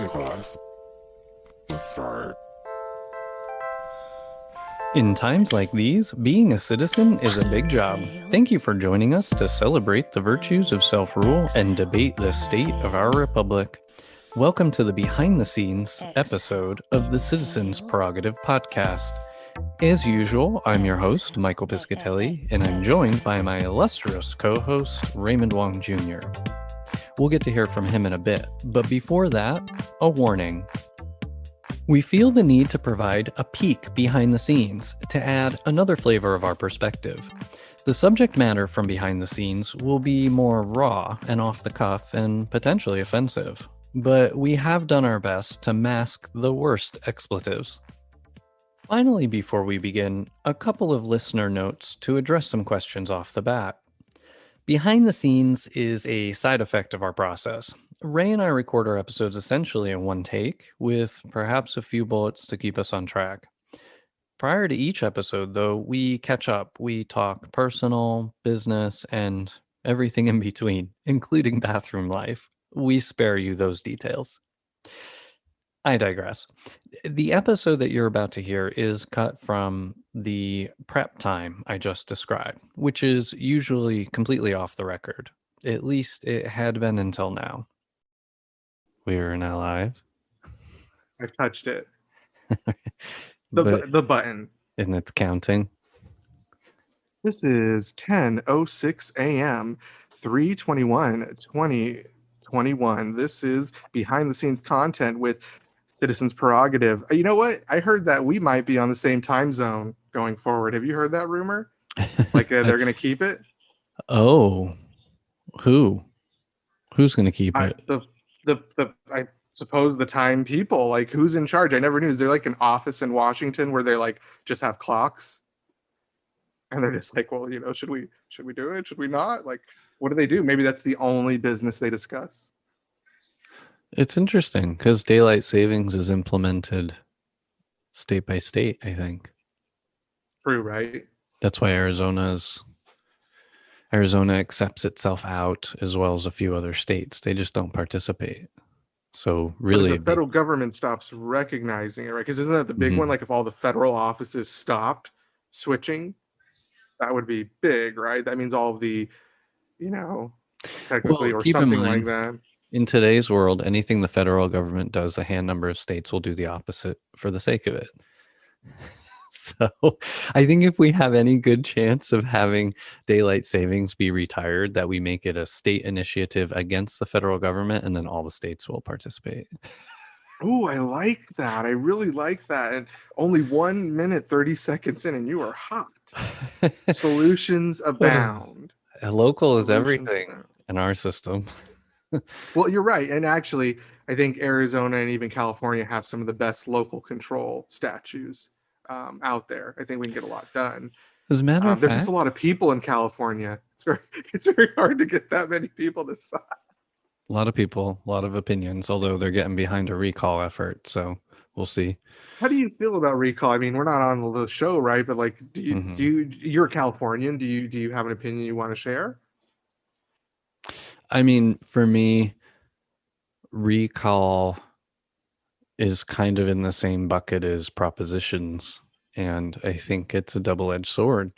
Hey guys, let's start. In times like these, being a citizen is a big job. Thank you for joining us to celebrate the virtues of self-rule and debate the state of our republic. Welcome to the behind-the-scenes episode of the Citizens Prerogative Podcast. As usual, I'm your host, Michael Piscatelli, and I'm joined by my illustrious co-host, Raymond Wong Jr. We'll get to hear from him in a bit, but before that, a warning. We feel the need to provide a peek behind the scenes to add another flavor of our perspective. The subject matter from behind the scenes will be more raw and off the cuff and potentially offensive, but we have done our best to mask the worst expletives. Finally, before we begin, a couple of listener notes to address some questions off the bat. Behind the scenes is a side effect of our process. Ray and I record our episodes essentially in one take, with perhaps a few bullets to keep us on track. Prior to each episode, though, we catch up. We talk personal, business, and everything in between, including bathroom life. We spare you those details. I digress. The episode that you're about to hear is cut from the prep time I just described, which is usually completely off the record. At least it had been until now. We are now live. I touched it. But The button. and it's counting. This is 10:06 a.m. 3/21/2021. This is behind the scenes content with Citizens Prerogative. You know what? I heard that we might be on the same time zone going forward. Have you heard that rumor? Like they're going to keep it? Oh, who's going to keep it? I suppose the time people. Like who's in charge? I never knew. Is there like an office in Washington where they like just have clocks? And they're just like, well, should we do it? Should we not? Like, what do they do? Maybe that's the only business they discuss. It's interesting because daylight savings is implemented state by state, I think. True, right? That's why Arizona accepts itself out as well as a few other states. They just don't participate. So really, but if the federal government stops recognizing it, right? Because isn't that the big one? Like if all the federal offices stopped switching, that would be big, right? That means all of the, technically or something like that. In today's world, anything the federal government does, a hand number of states will do the opposite for the sake of it. So I think if we have any good chance of having daylight savings be retired, that we make it a state initiative against the federal government, and then all the states will participate. Oh, I like that. I really like that. And only 1 minute, 30 seconds in, and you are hot. Solutions abound. Local is everything in our system. Well, you're right. And actually, I think Arizona and even California have some of the best local control statutes out there. I think we can get a lot done. As a matter of there's fact, just a lot of people in California. It's very hard to get that many people to sign. A lot of people, a lot of opinions, although they're getting behind a recall effort. So we'll see. How do you feel about recall? I mean, we're not on the show, right? But like, you're a Californian. Do you have an opinion you want to share? I mean, for me, recall is kind of in the same bucket as propositions, and I think it's a double-edged sword.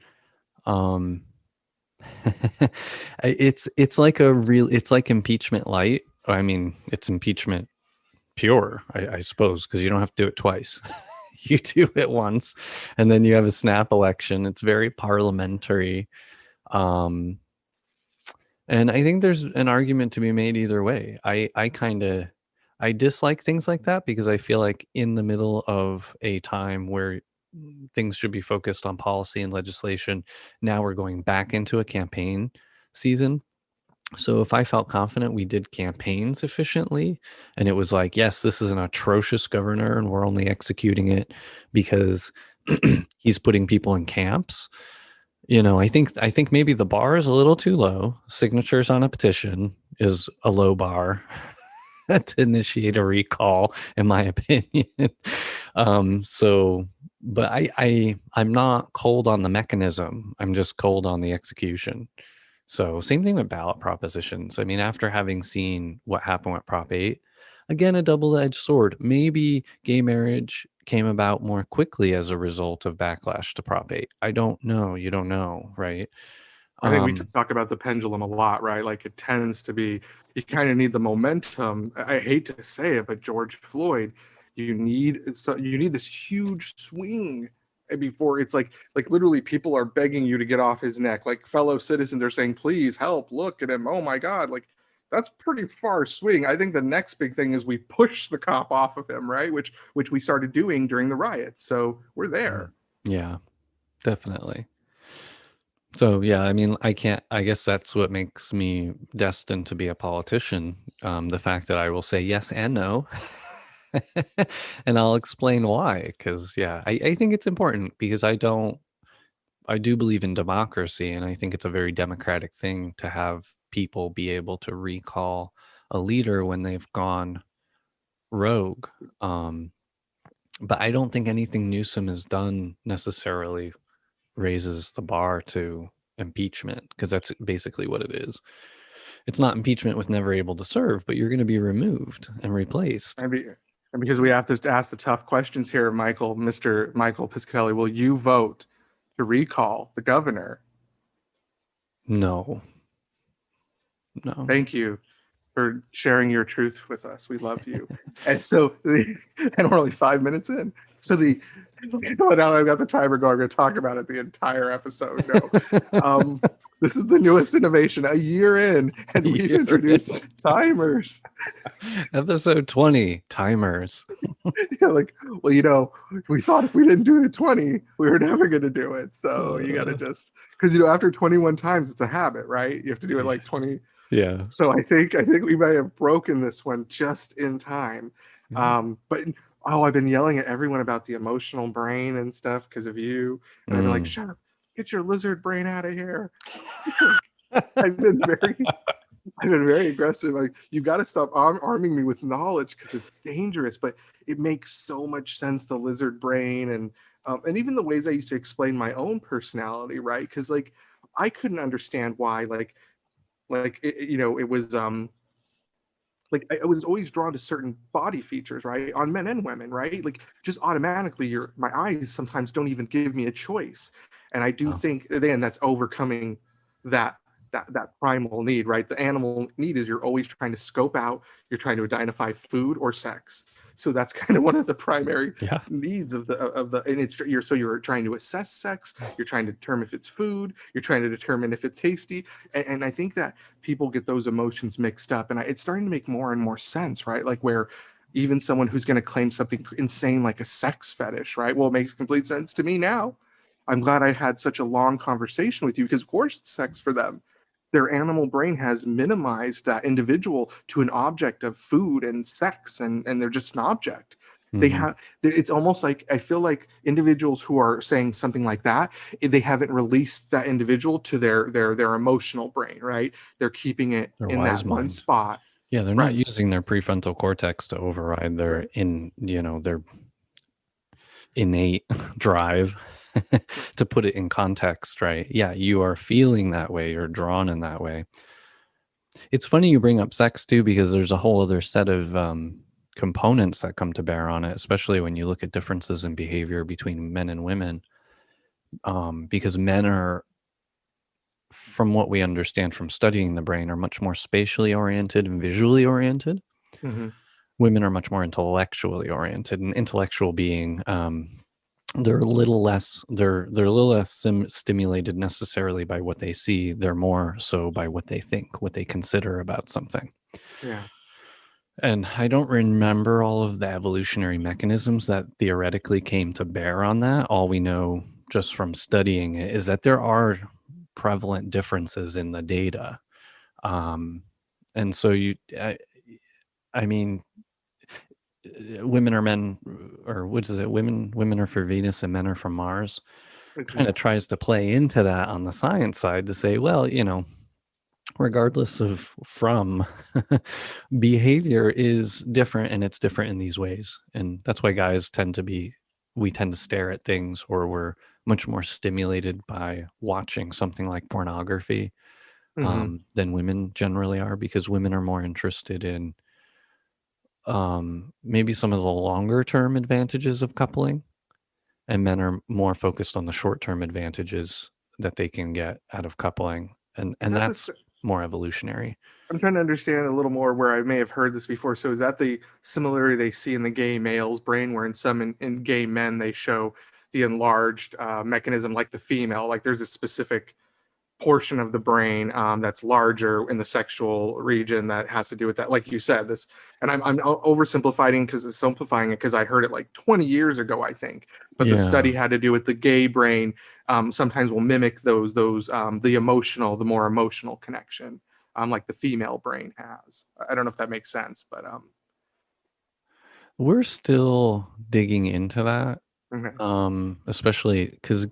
It's like impeachment light. I mean, it's impeachment pure, I suppose, because you don't have to do it twice. You do it once, and then you have a snap election. It's very parliamentary. And I think there's an argument to be made either way. I dislike things like that because I feel like in the middle of a time where things should be focused on policy and legislation, now we're going back into a campaign season. So if I felt confident we did campaigns efficiently and it was like, yes, this is an atrocious governor and we're only executing it because he's putting people in camps, I think maybe the bar is a little too low. Signatures on a petition is a low bar to initiate a recall, in my opinion. But I'm not cold on the mechanism. I'm just cold on the execution. So same thing with ballot propositions. I mean, after having seen what happened with Prop 8, again, a double-edged sword. Maybe gay marriage came about more quickly as a result of backlash to Prop 8. I don't know. You don't know, right? I think we talk about the pendulum a lot, right? Like it tends to be, you kind of need the momentum. I hate to say it, but George Floyd, you need this huge swing before it's like literally people are begging you to get off his neck. Like fellow citizens are saying, please help, look at him. Oh my God. Like that's pretty far swing. I think the next big thing is we push the cop off of him, right? Which we started doing during the riots. So we're there. Yeah, definitely. So yeah, I mean, I guess that's what makes me destined to be a politician. The fact that I will say yes and no. And I'll explain why. Because yeah, I think it's important because I do believe in democracy, and I think it's a very democratic thing to have people be able to recall a leader when they've gone rogue. But I don't think anything Newsom has done necessarily raises the bar to impeachment, because that's basically what it is. It's not impeachment with never able to serve, but you're going to be removed and replaced. And because we have to ask the tough questions here, Mr. Michael Piscatelli, will you vote to recall the governor? No. Thank you for sharing your truth with us. We love you. And so, and we're only 5 minutes in. So now I've got the timer going. I'm going to talk about it the entire episode. No. This is the newest innovation, a year in, and we've introduced timers. Episode 20, timers. Yeah, like, well, we thought if we didn't do it at 20, we were never going to do it. So you got to just, because, after 21 times, it's a habit, right? You have to do it like 20. Yeah. So I think we might have broken this one just in time. But I've been yelling at everyone about the emotional brain and stuff because of you. And I've been like, shut up, get your lizard brain out of here. I've been very aggressive. Like, you got to stop arming me with knowledge because it's dangerous. But it makes so much sense, the lizard brain, and even the ways I used to explain my own personality, right? Because like I couldn't understand why it was like I was always drawn to certain body features, right, on men and women, right? Like just automatically, my eyes sometimes don't even give me a choice, and I do think then that's overcoming that primal need, right? The animal need is you're always trying to scope out, you're trying to identify food or sex. So that's kind of one of the primary needs of the and it's you're trying to assess sex, you're trying to determine if it's food, you're trying to determine if it's tasty, and I think that people get those emotions mixed up, and it's starting to make more and more sense, right? Like where even someone who's going to claim something insane like a sex fetish, right? Well, it makes complete sense to me now. I'm glad I had such a long conversation with you because of course it's sex for them. Their animal brain has minimized that individual to an object of food and sex, and they're just an object. It's almost like I feel like individuals who are saying something like that, they haven't released that individual to their emotional brain, right? They're keeping it in that one spot. Yeah, they're not using their prefrontal cortex to override their their innate drive. To put it in context, right? Yeah, you are feeling that way, you're drawn in that way. It's funny you bring up sex too, because there's a whole other set of components that come to bear on it, especially when you look at differences in behavior between men and women, because men are, from what we understand from studying the brain, are much more spatially oriented and visually oriented. Women are much more intellectually oriented, and intellectual being they're a little less stimulated necessarily by what they see. They're more so by what they think, what they consider about something. Yeah. And I don't remember all of the evolutionary mechanisms that theoretically came to bear on that. All we know just from studying it is that there are prevalent differences in the data. And so I mean, women are men, or what is it? Women are for Venus and men are from Mars. Kind of tries to play into that on the science side to say, well, regardless of behavior is different, and it's different in these ways. And that's why guys we tend to stare at things, or we're much more stimulated by watching something like than women generally are, because women are more interested in maybe some of the longer term advantages of coupling, and men are more focused on the short term advantages that they can get out of coupling, and Is that that's more evolutionary. I'm trying to understand a little more where I may have heard this before. So is that the similarity they see in the gay male's brain, where in some in gay men they show the enlarged mechanism like the female, like there's a specific portion of the brain that's larger in the sexual region that has to do with that, like you said, this. And I'm oversimplifying because I heard it like 20 years ago, I think. But the Yeah. study had to do with the gay brain. Sometimes will mimic those the more emotional connection, like the female brain has. I don't know if that makes sense, but We're still digging into that, okay. especially because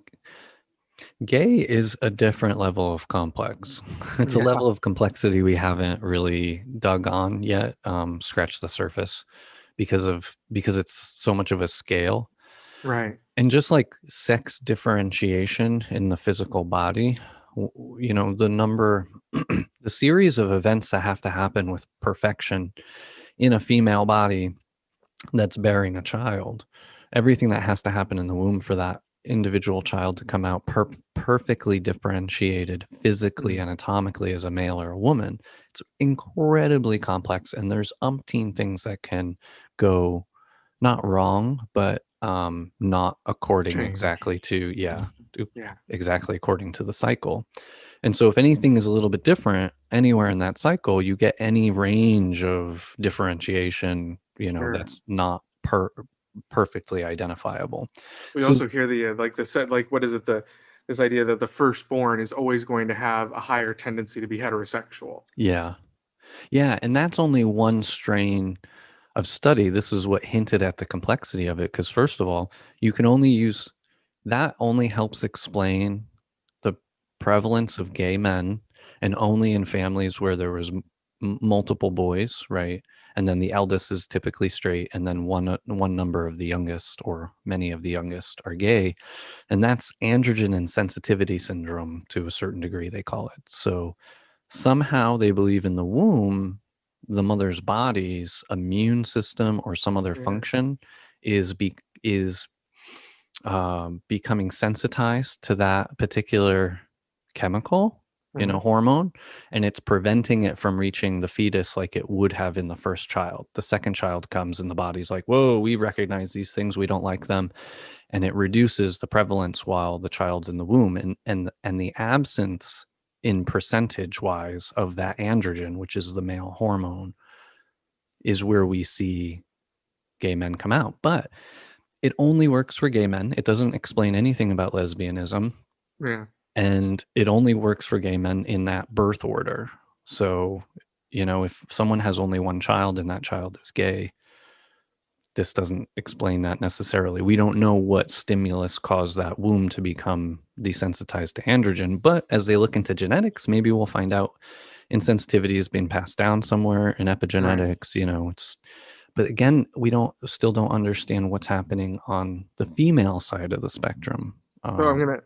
gay is a different level of complex. It's a Yeah, level of complexity we haven't really dug on yet, scratched the surface because it's so much of a scale. right. And just like sex differentiation in the physical body, the number, the series of events that have to happen with perfection in a female body that's bearing a child, everything that has to happen in the womb for that individual child to come out perfectly differentiated physically, Mhm. anatomically as a male or a woman, it's incredibly complex. And there's umpteen things that can go not wrong, but not according Change. exactly to, Yeah, exactly according to the cycle. And so if anything is a little bit different anywhere in that cycle, you get any range of differentiation, sure. that's not perfectly identifiable. We So also hear the like the set like what is it the this idea that the firstborn is always going to have a higher tendency to be heterosexual. yeah. Yeah, and that's only one strain of study. This is what hinted at the complexity of it, because first of all, you can only use that only helps explain the prevalence of gay men, and only in families where there was multiple boys, right? And then the eldest is typically straight, and then one number of the youngest or many of the youngest are gay, and that's androgen insensitivity syndrome to a certain degree, they call it. So somehow they believe in the womb, the mother's body's immune system or some other Yeah. function is becoming sensitized to that particular chemical, Mhm. hormone, and it's preventing it from reaching the fetus like it would have in the first child. The second child comes and the body's like, whoa, we recognize these things, we don't like them, and it reduces the prevalence while the child's in the womb. And the absence in percentage wise of that androgen, which is the male hormone, is where we see gay men come out. But it only works for gay men. It doesn't explain anything about lesbianism. Yeah. And it only works for gay men in that birth order. So, if someone has only one child and that child is gay, this doesn't explain that necessarily. We don't know what stimulus caused that womb to become desensitized to androgen, but as they look into genetics, maybe we'll find out insensitivity has been passed down somewhere in Right. epigenetics. But again, we still don't understand what's happening on the female side of the spectrum. So I'm gonna.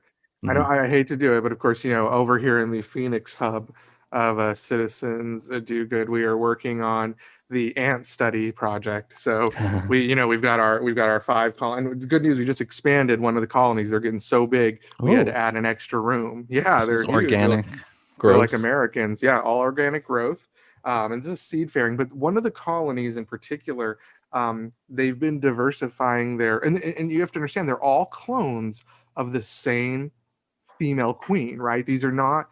I know Mhm. I hate to do it, but of course, over here in the Phoenix hub of Citizens Do Good, we are working on the ant study project. So we've got our 5 colony. And the good news, we just expanded one of the colonies. They're getting so big, we had to Oh, add an extra room. Yeah, this is they're huge. They're organic they're like growth. Americans. Yeah, all organic growth. And this is seed faring. But one of the colonies in particular, they've been diversifying and you have to understand they're all clones of the same female queen, right? These are not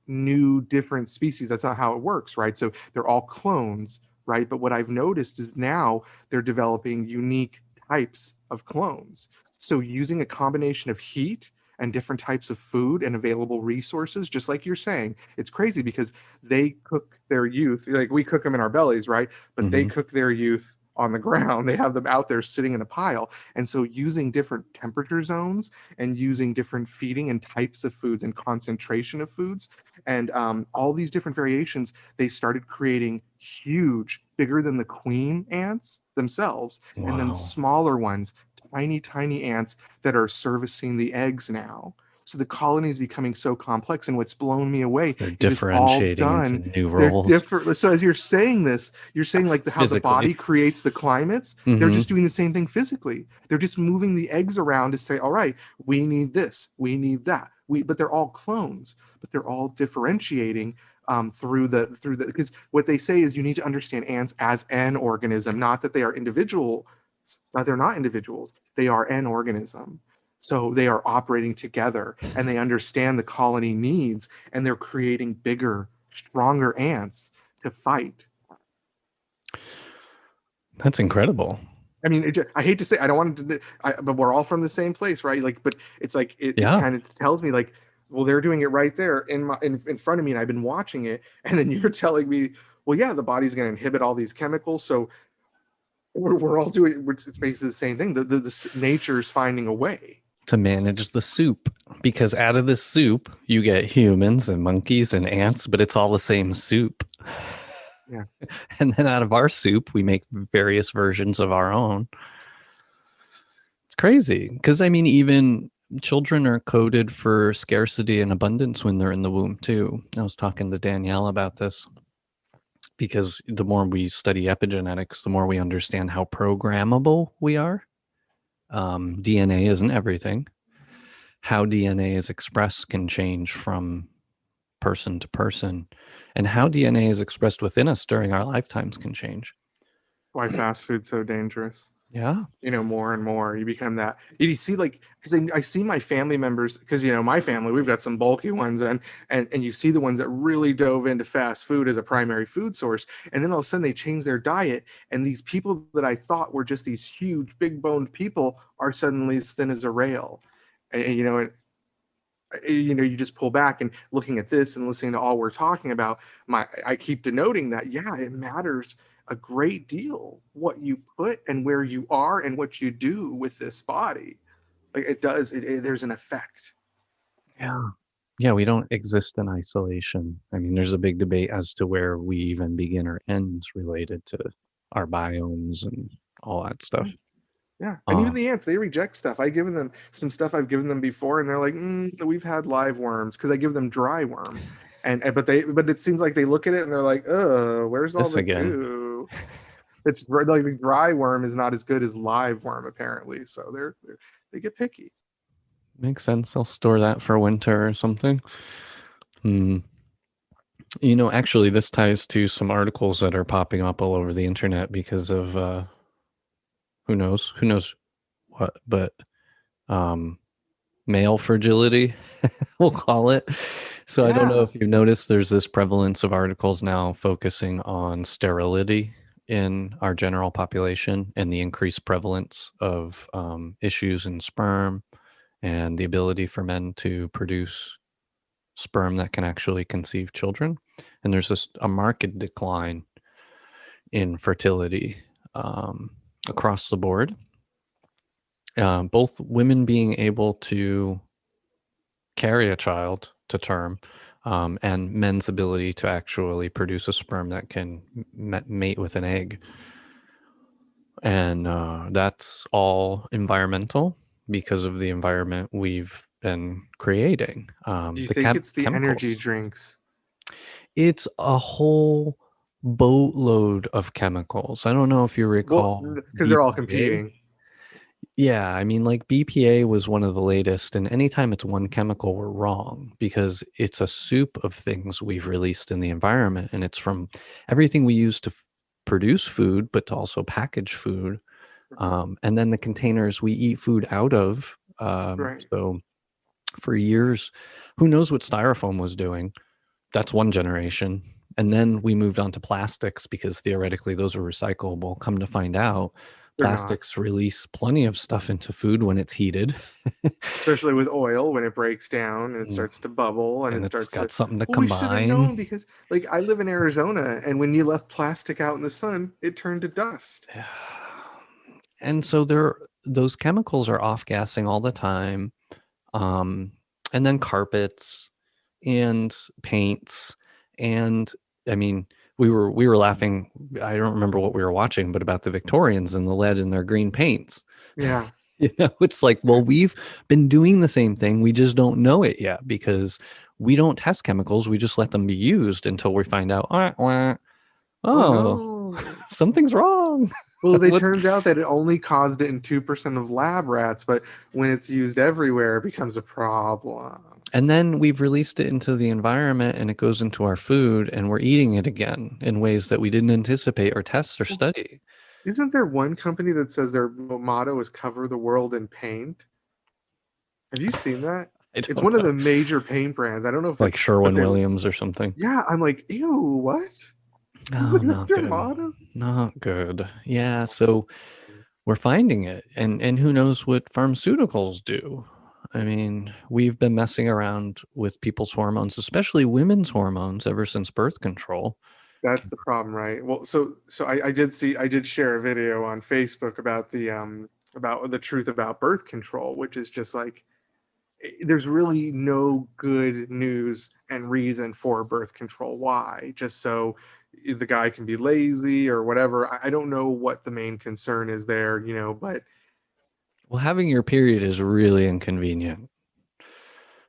new different species. That's not how it works, right? So they're all clones, right? But what I've noticed is now they're developing unique types of clones. So using a combination of heat and different types of food and available resources, just like you're saying, it's crazy because they cook their youth, like we cook them in our bellies, right? But they Hmm. cook their youth on the ground. They have them out there sitting in a pile. And so using different temperature zones and using different feeding and types of foods and concentration of foods and all these different variations, they started creating huge, bigger than the queen ants themselves, and then Wow. smaller ones, tiny, tiny ants that are servicing the eggs now. So the colony is becoming so complex, and what's blown me away They're is it's all differentiating into done. new They're roles different. So as you're saying this, you're saying like how the body physically. creates the climates. They're just doing the same thing physically. They're just moving the eggs around to say, all right, we need this, we need that. But they're all clones, but they're all differentiating through the because what they say is you need to understand ants as an organism, not that they are individual. They're not individuals. They are an organism. So they are operating together, and they understand the colony needs, and they're creating bigger, stronger ants to fight. That's incredible. I mean, I hate to say, I don't want to, but we're all from the same place, right? Like, but it's like it kind of tells me like, well, they're doing it right there in front of me, and I've been watching it, and then you're telling me, well, yeah, the body's going to inhibit all these chemicals, so we're all doing. It's basically the same thing. The nature's finding a way to manage the soup, because out of this soup you get humans and monkeys and ants, but it's all the same soup. Yeah. And then out of our soup we make various versions of our own. It's crazy, because I mean, even children are coded for scarcity and abundance when they're in the womb too. I was talking to Danielle about this, because the more we study epigenetics, the more we understand how programmable we are. DNA isn't everything. How DNA is expressed can change from person to person, and how DNA is expressed within us during our lifetimes can change. Why fast food's so dangerous. Yeah. More and more you become that. You see, like, because I see my family members, because my family, we've got some bulky ones, and you see the ones that really dove into fast food as a primary food source, and then all of a sudden they change their diet, and these people that I thought were just these huge big boned people are suddenly as thin as a rail. And you just pull back, and looking at this and listening to all we're talking about, I keep denoting that, yeah, it matters a great deal what you put and where you are and what you do with this body. Like it does, there's an effect. Yeah, we don't exist in isolation. I mean, there's a big debate as to where we even begin or end related to our biomes and all that stuff. Yeah, and even the ants, they reject stuff. I've given them some stuff I've given them before, and they're like, we've had live worms, because I give them dry worm, but it seems like they look at it and they're like, where's all the goo? It's like the dry worm is not as good as live worm apparently, so they get picky. Makes sense. I'll store that for winter or something. Actually, this ties to some articles that are popping up all over the internet because of who knows what, but male fragility, we'll call it. So yeah. I don't know if you've noticed, there's this prevalence of articles now focusing on sterility in our general population and the increased prevalence of issues in sperm and the ability for men to produce sperm that can actually conceive children. And there's just a marked decline in fertility across the board. Both women being able to carry a child to term and men's ability to actually produce a sperm that can mate with an egg. And that's all environmental because of the environment we've been creating. Do you think it's the chemicals. Energy drinks? It's a whole boatload of chemicals. I don't know if you recall. Because they're all competing. Yeah, I mean, like BPA was one of the latest, and anytime it's one chemical, we're wrong, because it's a soup of things we've released in the environment, and it's from everything we use to produce food, but to also package food, and then the containers we eat food out of. Right. So for years, who knows what styrofoam was doing? That's one generation. And then we moved on to plastics because theoretically those are recyclable. Come to find out, plastics release plenty of stuff into food when it's heated. Especially with oil, when it breaks down and it starts to bubble and it starts got something to combine. We should have known, because like I live in Arizona, and when you left plastic out in the sun, it turned to dust. And so those chemicals are off-gassing all the time. And then carpets and paints. And I mean, we were laughing. I don't remember what we were watching, but about the Victorians and the lead in their green paints. Yeah. It's like, well, we've been doing the same thing. We just don't know it yet because we don't test chemicals. We just let them be used until we find out, Oh oh, no. something's wrong. Well, it What? turns out that it only caused it in 2% of lab rats, but when it's used everywhere, it becomes a problem. And then we've released it into the environment and it goes into our food and we're eating it again in ways that we didn't anticipate or test or Well, study. isn't there one company that says their motto is cover the world in paint? Have you seen that? I It's don't one of know. the major paint brands. I don't know if Like it's, but Sherwin they're, Williams or something. yeah, I'm like, ew, what? Oh, That's not your good. motto? Not good. Yeah, so we're finding it. And who knows what pharmaceuticals do? I mean, we've been messing around with people's hormones, especially women's hormones, ever since birth control. That's the problem, right? Well, I did share a video on Facebook about the truth about birth control, which is just like there's really no good news and reason for birth control. Why? Just so the guy can be lazy or whatever. I don't know what the main concern is there, but Well, having your period is really inconvenient.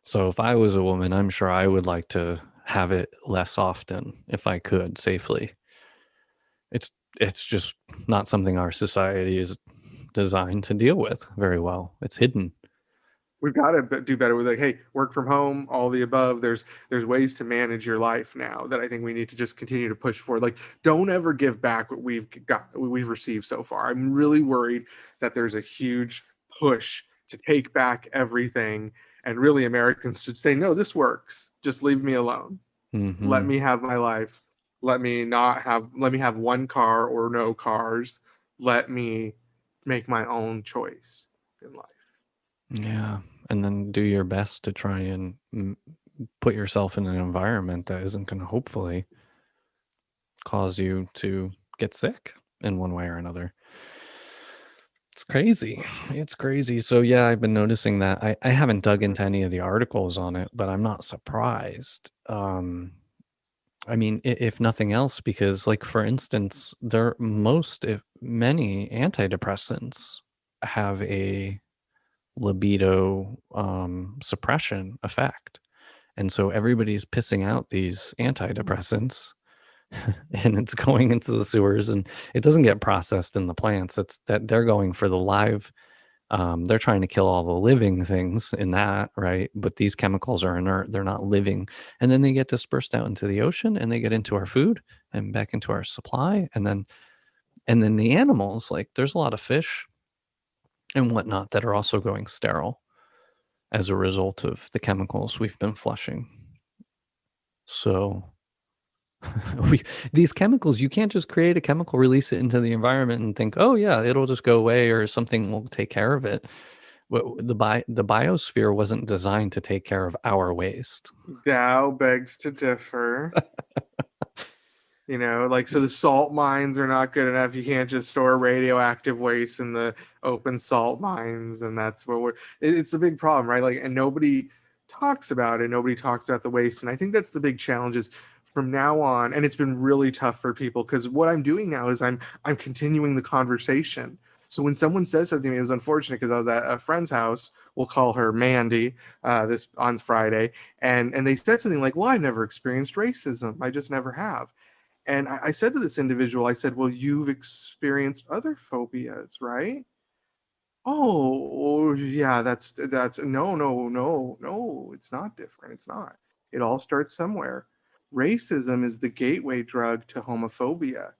So if I was a woman, I'm sure I would like to have it less often if I could safely. It's just not something our society is designed to deal with very well. It's hidden. we've got to do better with like, hey, work from home, all the above. There's ways to manage your life now that I think we need to just continue to push forward. Like, don't ever give back what we've received so far. I'm really worried that there's a huge push to take back everything, and really Americans should say, no, this works. Just leave me alone. Let Hmm. me have my life. Let me have one car or no cars. Let me make my own choice in life. Yeah. And then do your best to try and put yourself in an environment that isn't going to hopefully cause you to get sick in one way or another. It's crazy. It's crazy. So yeah, I've been noticing that. I haven't dug into any of the articles on it, but I'm not surprised. I mean, if nothing else, because like for instance, if many antidepressants have a libido suppression effect. And so everybody's pissing out these antidepressants and it's going into the sewers and it doesn't get processed in the plants. It's that they're going for the live. They're trying to kill all the living things in that, right? But these chemicals are inert, they're not living. And then they get dispersed out into the ocean and they get into our food and back into our supply. And then the animals, like there's a lot of fish and whatnot that are also going sterile as a result of the chemicals we've been flushing. So we these chemicals, you can't just create a chemical, release it into the environment and think, oh yeah, it'll just go away or something will take care of it. The biosphere wasn't designed to take care of our waste. Dow begs to differ. Like, so the salt mines are not good enough. You can't just store radioactive waste in the open salt mines. And that's where it's a big problem, right? Like, and nobody talks about it. Nobody talks about the waste. And I think that's the big challenge is from now on. And it's been really tough for people because what I'm doing now is I'm continuing the conversation. So when someone says something, it was unfortunate because I was at a friend's house. We'll call her Mandy, this on Friday, and they said something like, "Well, I've never experienced racism. I just never have." And I said to this individual, I said, well, you've experienced other phobias, right? Oh, yeah, that's no, it's not different. It's not. It all starts somewhere. Racism is the gateway drug to homophobia.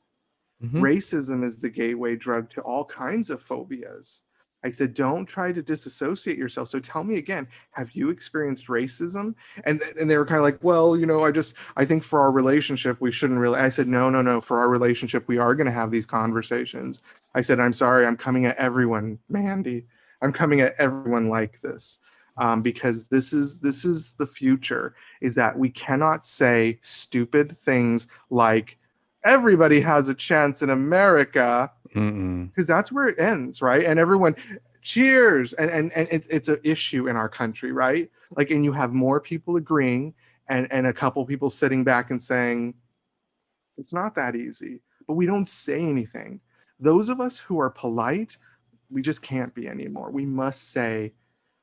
Hmm. Racism is the gateway drug to all kinds of phobias. I said, don't try to disassociate yourself. So tell me again, have you experienced racism? And they were kind of like, well, I think for our relationship, we shouldn't really. I said, no. For our relationship, we are going to have these conversations. I said, I'm sorry, I'm coming at everyone, Mandy. I'm coming at everyone like this. Because this is the future, is that we cannot say stupid things like everybody has a chance in America, Mm-mm. because that's where it ends, right? And everyone cheers, and it's an issue in our country, right? Like, and you have more people agreeing, and a couple people sitting back and saying it's not that easy, but we don't say anything. Those of us who are polite we just can't be anymore. We must say,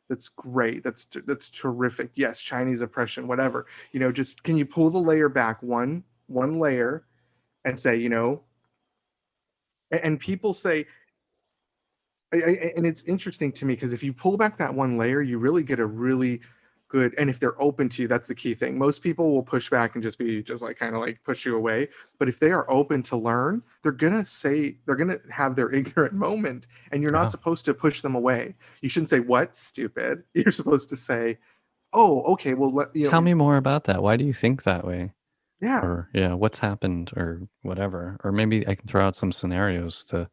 that's great. That's terrific. Yes, Chinese oppression, whatever. Just can you pull the layer back one layer and say, and people say, and it's interesting to me because if you pull back that one layer, you really get a really good, and if they're open to you, that's the key thing. Most people will push back and just like kind of like push you away. But if they are open to learn, they're gonna have their ignorant moment, and you're not Yeah. supposed to push them away. You shouldn't say, "What, stupid?" You're supposed to say, "Oh, okay, well, Tell me more about that. Why do you think that way? yeah, Or what's happened or whatever. Or maybe I can throw out some scenarios to,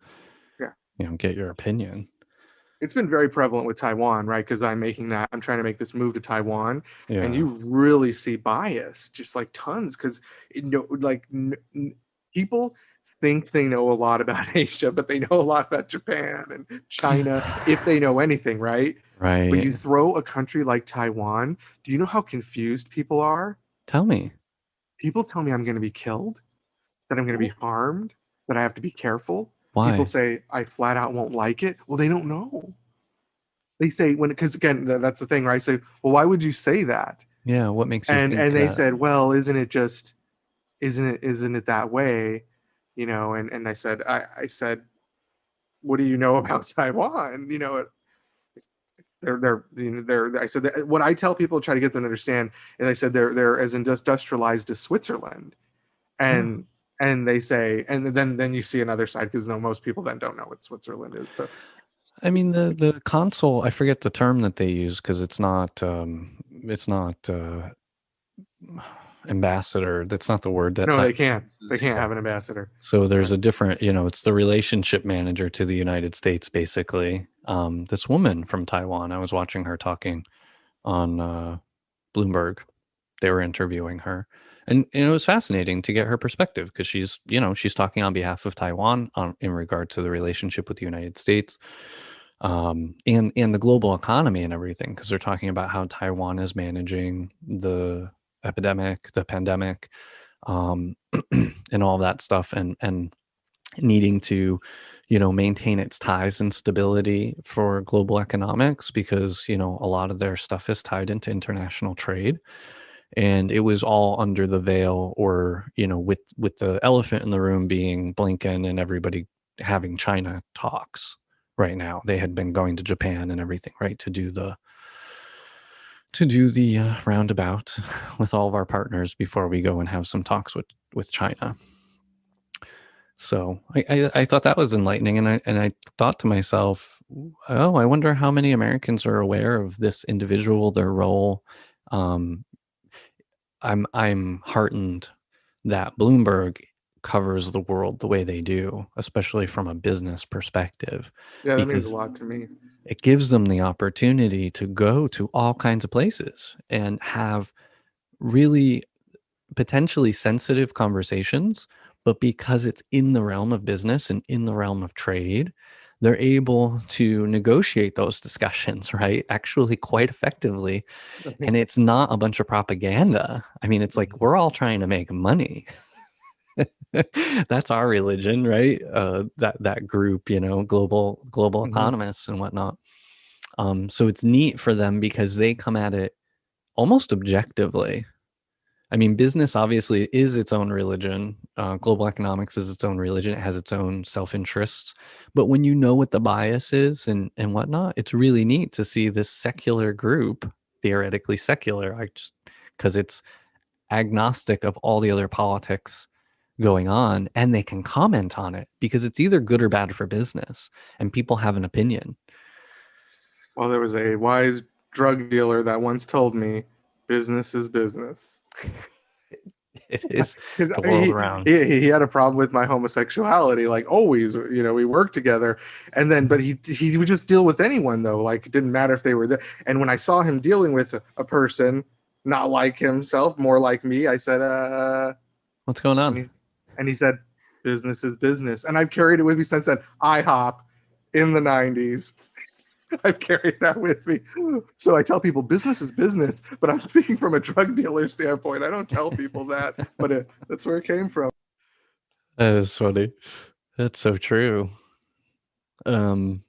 yeah." get your opinion. It's been very prevalent with Taiwan, right? Because I'm trying to make this move to Taiwan, and Yeah. you really see bias, just like tons. Because people think they know a lot about Asia, but they know a lot about Japan and China, if they know anything, right? But you Right. throw a country like Taiwan, do you know how confused people are? Tell me. People tell me I'm going to be killed, that I'm going to be harmed, that I have to be careful. People Why? say I flat out won't like it. Well, they don't know. They say because again, that's the thing, right? I say, well, why would you say that? Yeah, what makes you And think they that? said, well, isn't it that way? And I said, what do you know about Taiwan? I said what I tell people to try to get them to understand is I said they're as industrialized as Switzerland. Oh. And they say, and then you see another side because most people then don't know what Switzerland is. So I mean the console, I forget the term that they use because it's not ambassador. That's not the word that no, Taiwan they uses. can't Yeah. have an ambassador. So Yeah. there's a different, it's the relationship manager to the United States, basically. This woman from Taiwan, I was watching her talking on Bloomberg. They were interviewing her. And it was fascinating to get her perspective because she's talking on behalf of Taiwan in regard to the relationship with the United States, and the global economy and everything, because they're talking about how Taiwan is managing the pandemic, um, and all that stuff, and needing to maintain its ties and stability for global economics because a lot of their stuff is tied into international trade, and it was all under the veil, or with the elephant in the room being Blinken and everybody having China talks. Right now they had been going to Japan and everything, right, to do the roundabout with all of our partners before we go and have some talks with China. So I thought that was enlightening, and I thought to myself, oh, I wonder how many Americans are aware of this individual, their role. Um, I'm heartened that Bloomberg covers the world the way they do, especially from a business perspective, Yeah, that means a because lot to me. it gives them the opportunity to go to all kinds of places and have really potentially sensitive conversations, but because it's in the realm of business and in the realm of trade, they're able to negotiate those discussions, right? Actually, quite effectively. And it's not a bunch of propaganda. I mean, it's like we're all trying to make money. That's our religion, right? That group, global Mhm. economists and whatnot. So it's neat for them because they come at it almost objectively. I mean, business obviously is its own religion. Global economics is its own religion. It has its own self-interests. But when you know what the bias is and whatnot, it's really neat to see this secular group, theoretically secular, because it's agnostic of all the other politics going on, and they can comment on it because it's either good or bad for business, and people have an opinion. Well, there was a wise drug dealer that once told me, "Business is business." It is Because the world around. he had a problem with my homosexuality, like always. We worked together, and then but he would just deal with anyone though. Like it didn't matter if they were there. And when I saw him dealing with a person not like himself, more like me, I said, What's going and on? he said, "Business is business," and I've carried it with me since then. IHOP in the '90s. I've carried that with me. So I tell people business is business, but I'm speaking from a drug dealer standpoint. I don't tell people that, but that's where it came from. That is funny. That's so true. Um,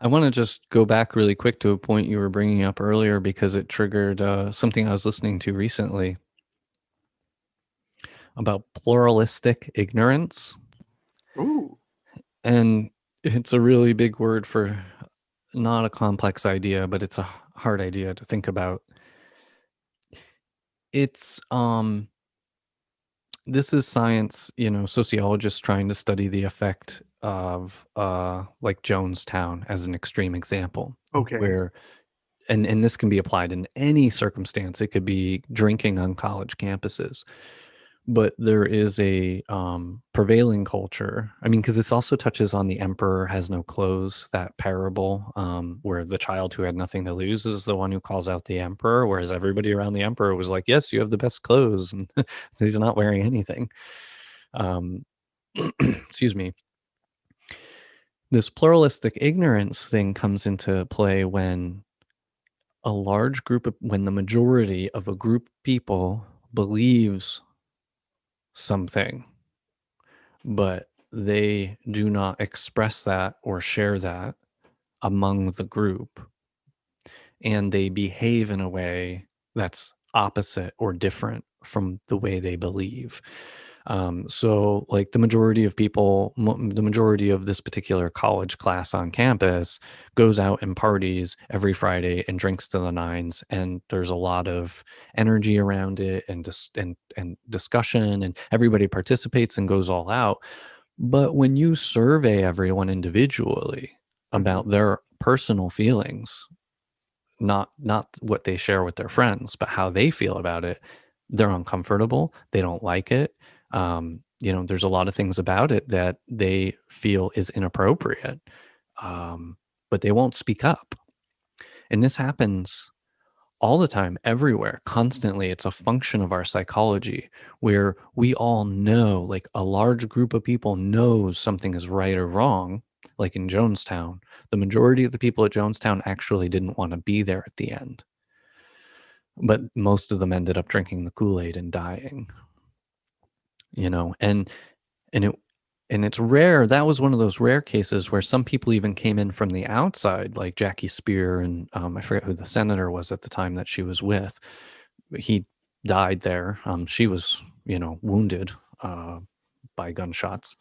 I want to just go back really quick to a point you were bringing up earlier because it triggered something I was listening to recently about pluralistic ignorance. Ooh. And it's a really big word for not a complex idea, but it's a hard idea to think about. It's this is science, sociologists trying to study the effect of like Jonestown as an extreme example, Okay. where and this can be applied in any circumstance. It could be drinking on college campuses, but there is a prevailing culture. I mean, because this also touches on the emperor has no clothes, that parable, where the child who had nothing to lose is the one who calls out the emperor, whereas everybody around the emperor was like, yes, you have the best clothes, and he's not wearing anything. Excuse me. This pluralistic ignorance thing comes into play when when the majority of a group of people believes something, but they do not express that or share that among the group, and they behave in a way that's opposite or different from the way they believe. So like the majority of people, the majority of this particular college class on campus goes out and parties every Friday and drinks to the nines. And there's a lot of energy around it and and discussion, and everybody participates and goes all out. But when you survey everyone individually Mhm. about their personal feelings, not what they share with their friends, but how they feel about it, they're uncomfortable. They don't like it. There's a lot of things about it that they feel is inappropriate, but they won't speak up. And this happens all the time, everywhere, constantly. It's a function of our psychology where we all know, like a large group of people knows something is right or wrong. Like in Jonestown, the majority of the people at Jonestown actually didn't want to be there at the end, but most of them ended up drinking the Kool-Aid and dying, and it and it's rare. That was one of those rare cases where some people even came in from the outside, like Jackie Spear, and I forget who the senator was at the time that she was with. He died there. She was, wounded uh, by gunshots,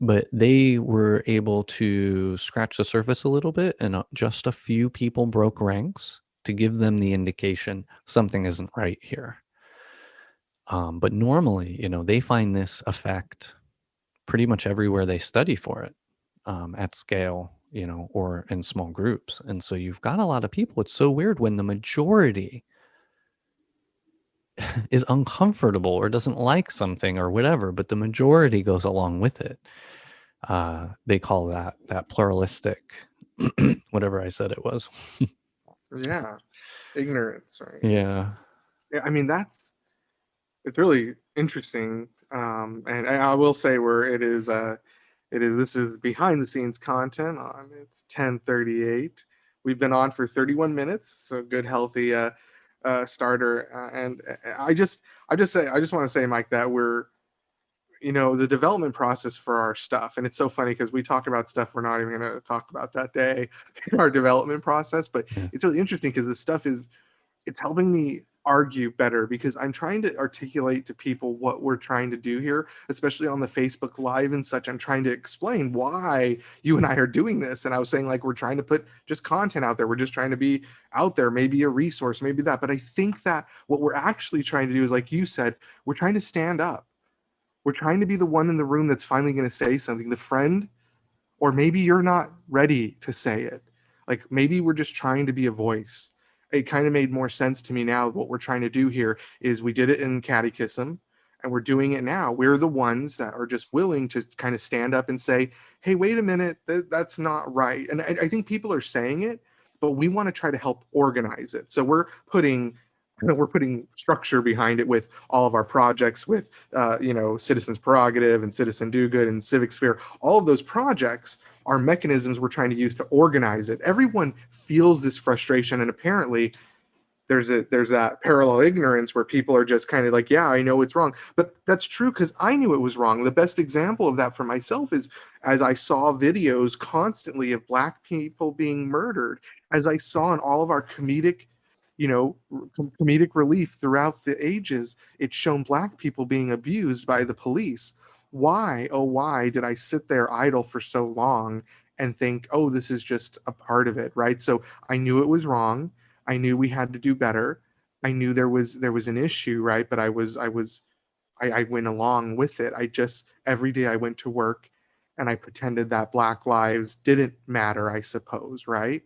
but they were able to scratch the surface a little bit, and just a few people broke ranks to give them the indication something isn't right here. But normally, they find this effect pretty much everywhere they study for it, at scale, or in small groups. And so you've got a lot of people. It's so weird when the majority is uncomfortable or doesn't like something or whatever, but the majority goes along with it. They call that pluralistic, whatever I said it was. Yeah. Ignorance, right? Yeah. Yeah, I mean it's really interesting. And I will say where this is behind the scenes content on it's 10:38. We've been on for 31 minutes, so good healthy starter. And I just want to say, Mike, that we're the development process for our stuff, and it's so funny because we talk about stuff we're not even going to talk about that day in our development process, but Yeah. it's really interesting because this stuff is it's helping me argue better because I'm trying to articulate to people what we're trying to do here, especially on the Facebook Live and such. I'm trying to explain why you and I are doing this. And I was saying, like, we're trying to put just content out there. We're just trying to be out there, maybe a resource, maybe that. But I think that what we're actually trying to do is, like you said, we're trying to stand up. We're trying to be the one in the room that's finally going to say something, the friend, or maybe you're not ready to say it. Like maybe we're just trying to be a voice. It kind of made more sense to me now. What we're trying to do here is we did it in catechism and we're doing it now. We're the ones that are just willing to kind of stand up and say, hey, wait a minute, that's not right. And I think people are saying it, but we want to try to help organize it. So we're putting structure behind it with all of our projects with citizens prerogative and citizen do good and civic sphere. All of those projects are mechanisms we're trying to use to organize it. Everyone feels this frustration, and apparently there's that parallel ignorance where people are just kind of like, yeah, I know it's wrong. But that's true because I knew it was wrong. The best example of that for myself is as I saw videos constantly of Black people being murdered, as I saw in all of our comedic, comedic relief throughout the ages, it's shown Black people being abused by the police. Why, oh, why did I sit there idle for so long and think, oh, this is just a part of it, right? So I knew it was wrong. I knew we had to do better. I knew there was an issue, right? But I went along with it. I just every day I went to work and I pretended that Black lives didn't matter, I suppose, right?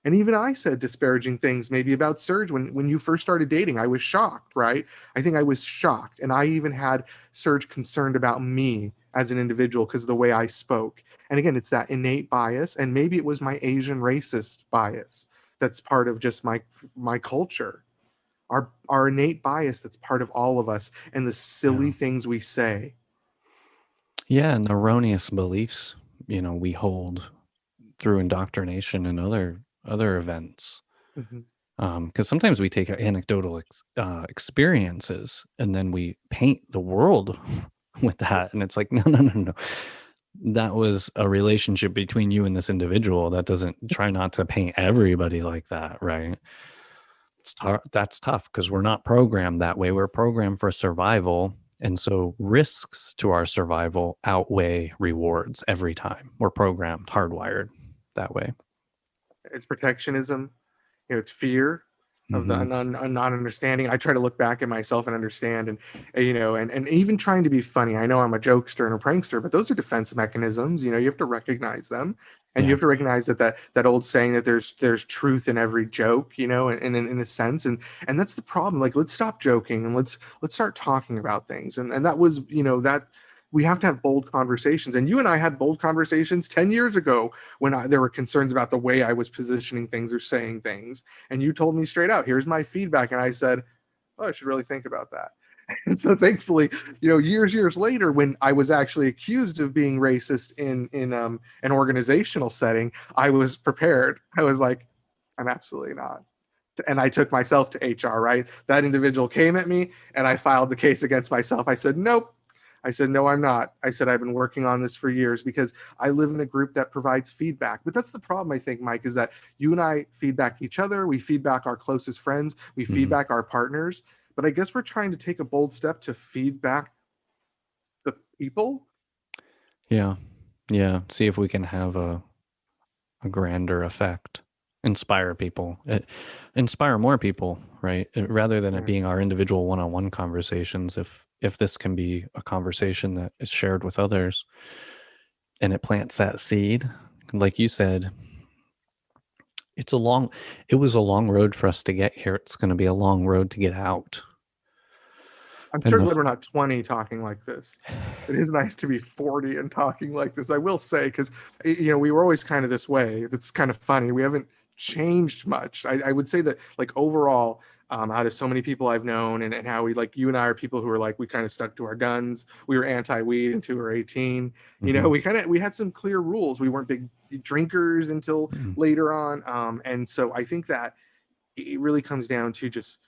And even I said disparaging things maybe about Serge when you first started dating. I was shocked, right? I think I was shocked. And I even had Serge concerned about me as an individual because of the way I spoke. And again, it's that innate bias. And maybe it was my Asian racist bias that's part of just my culture, our innate bias that's part of all of us, and the silly things we say. Yeah, and erroneous beliefs, we hold through indoctrination and other events. Because sometimes we take anecdotal experiences and then we paint the world with that, and it's like, no. That was a relationship between you and this individual. That doesn't try not to paint everybody like that, right? That's tough because we're not programmed that way. We're programmed for survival. And so risks to our survival outweigh rewards every time. We're programmed, hardwired that way. It's protectionism. It's fear of the not understanding. I try to look back at myself and understand, and even trying to be funny. I know I'm a jokester and a prankster, but those are defense mechanisms. You have to recognize them, and you have to recognize that old saying that there's truth in every joke. And in a sense, and that's the problem. Like, let's stop joking and let's start talking about things. And that was that. We have to have bold conversations. And you and I had bold conversations 10 years ago when there were concerns about the way I was positioning things or saying things. And you told me straight out, here's my feedback. And I said, oh, I should really think about that. And so thankfully, years later, when I was actually accused of being racist in an organizational setting, I was prepared. I was like, I'm absolutely not. And I took myself to HR, right? That individual came at me and I filed the case against myself. I said, nope. I said, no, I'm not. I said, I've been working on this for years because I live in a group that provides feedback. But that's the problem, I think, Mike, is that you and I feedback each other. We feedback our closest friends. We feedback our partners. But I guess we're trying to take a bold step to feedback the people. Yeah. See if we can have a grander effect. Inspire people. Inspire more people, right? Rather than it being our individual one-on-one conversations. If this can be a conversation that is shared with others and it plants that seed, like you said, it was a long road for us to get here. It's going to be a long road to get out. I'm sure glad we're not 20 talking like this. It is nice to be 40 and talking like this, I will say, because we were always kind of this way. That's kind of funny. We haven't changed much. I would say that, like, overall, out of so many people I've known, and how we, like, you and I are people who are like, we kind of stuck to our guns. We were anti-weed until we were 18. We had some clear rules. We weren't big drinkers until later on. And so I think that it really comes down to just,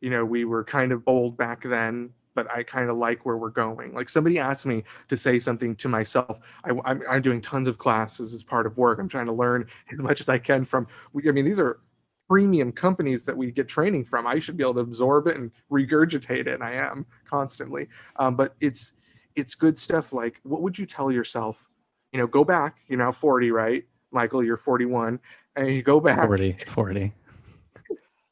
we were kind of bold back then, but I kind of like where we're going. Like, somebody asked me to say something to myself. I'm doing tons of classes as part of work. I'm trying to learn as much as I can from, these are premium companies that we get training from. I should be able to absorb it and regurgitate it, and I am constantly. But it's good stuff. Like, what would you tell yourself? Go back, 40, right? Michael, you're 41, and you go back. 40.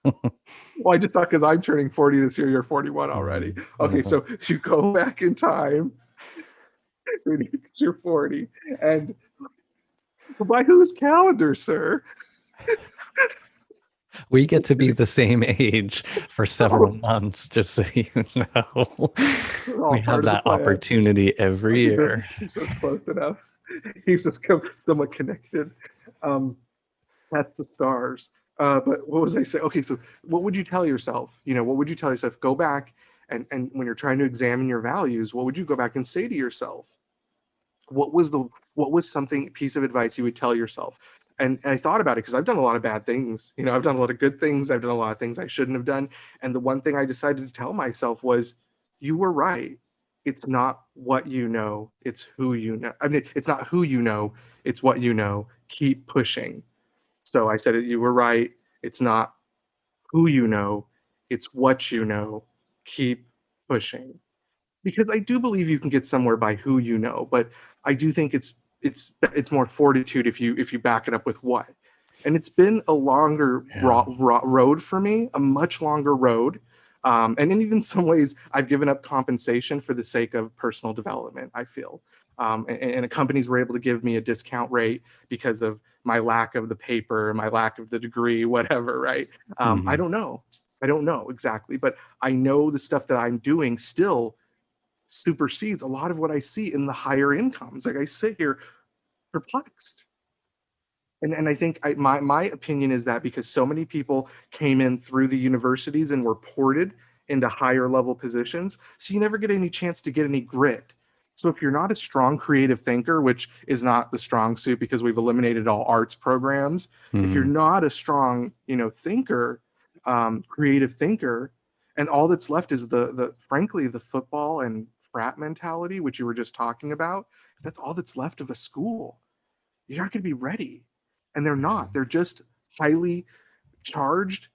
Well, I just thought because I'm turning 40 this year, you're 41 already. Okay, so you go back in time, you're 40, and by whose calendar, sir? We get to be the same age for several months, just so you know. We have that opportunity every year. Keeps us close enough. Keeps us somewhat connected. That's the stars. But what was I saying? Okay, so what would you tell yourself? What would you tell yourself? Go back and when you're trying to examine your values, what would you go back and say to yourself? What was something piece of advice you would tell yourself? And I thought about it because I've done a lot of bad things. I've done a lot of good things. I've done a lot of things I shouldn't have done. And the one thing I decided to tell myself was, you were right. It's not what you know, it's who you know. I mean, it's not who you know, it's what you know. Keep pushing. So I said, you were right. It's not who you know, it's what you know. Keep pushing. Because I do believe you can get somewhere by who you know, but I do think it's more fortitude if you back it up with what. And it's been a longer road for me, a much longer road. And in even some ways, I've given up compensation for the sake of personal development, I feel. And companies were able to give me a discount rate because of my lack of the paper, my lack of the degree, whatever, right? I don't know. I don't know exactly, but I know the stuff that I'm doing still supersedes a lot of what I see in the higher incomes. Like, I sit here perplexed. And I think my opinion is that because so many people came in through the universities and were ported into higher level positions, so you never get any chance to get any grit. So if you're not a strong creative thinker, which is not the strong suit because we've eliminated all arts programs, if you're not a strong, thinker, creative thinker, and all that's left is the frankly the football and frat mentality, which you were just talking about, that's all that's left of a school. You're not going to be ready. And they're not. They're just highly charged.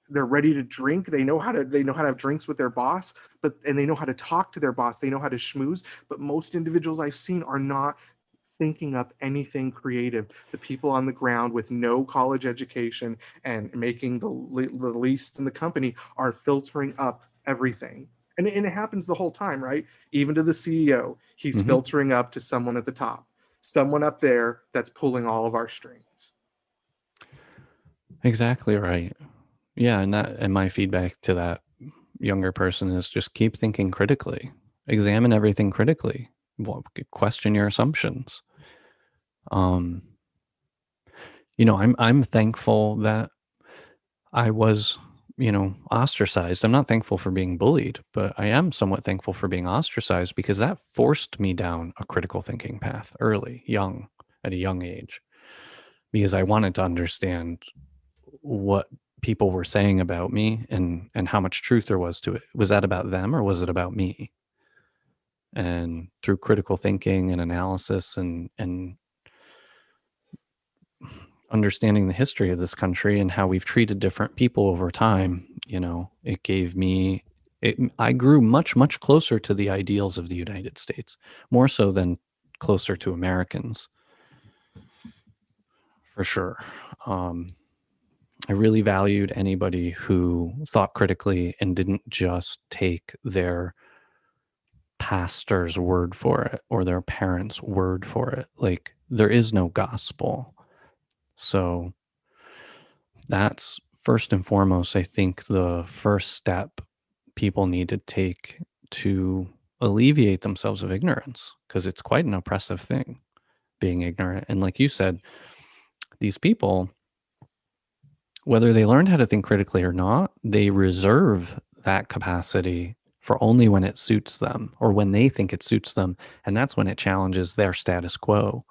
They're ready to drink. They know how to have drinks with their boss, and they know how to talk to their boss. They know how to schmooze. But most individuals I've seen are not thinking up anything creative. The people on the ground with no college education and making the least in the company are filtering up everything. And it happens the whole time, right? Even to the CEO, he's filtering up to someone at the top, someone up there that's pulling all of our strings. Exactly right. Yeah, and my feedback to that younger person is just keep thinking critically. Examine everything critically. Question your assumptions. I'm thankful that I was, ostracized. I'm not thankful for being bullied, but I am somewhat thankful for being ostracized because that forced me down a critical thinking path at a young age, because I wanted to understand what people were saying about me and how much truth there was to it. Was that about them or was it about me? And through critical thinking and analysis and understanding the history of this country and how we've treated different people over time, it gave me I grew much, much closer to the ideals of the United States, more so than closer to Americans, for sure. I really valued anybody who thought critically and didn't just take their pastor's word for it or their parents' word for it. Like, there is no gospel. So that's first and foremost, I think, the first step people need to take to alleviate themselves of ignorance, because it's quite an oppressive thing, being ignorant. And like you said, these people, whether they learned how to think critically or not, they reserve that capacity for only when it suits them or when they think it suits them. And that's when it challenges their status quo.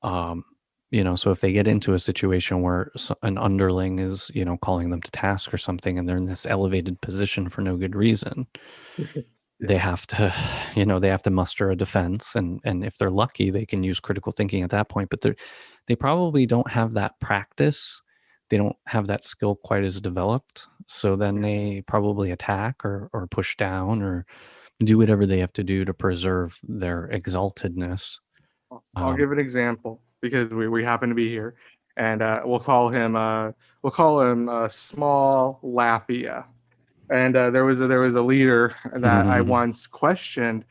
So if they get into a situation where an underling is, calling them to task or something, and they're in this elevated position for no good reason, they have to, they have to muster a defense. And if they're lucky, they can use critical thinking at that point, but they probably don't have that practice. They don't have that skill quite as developed. So then they probably attack or push down or do whatever they have to do to preserve their exaltedness. I'll give an example because we happen to be here, and we'll call him Small Lapia. And there was a leader that I once questioned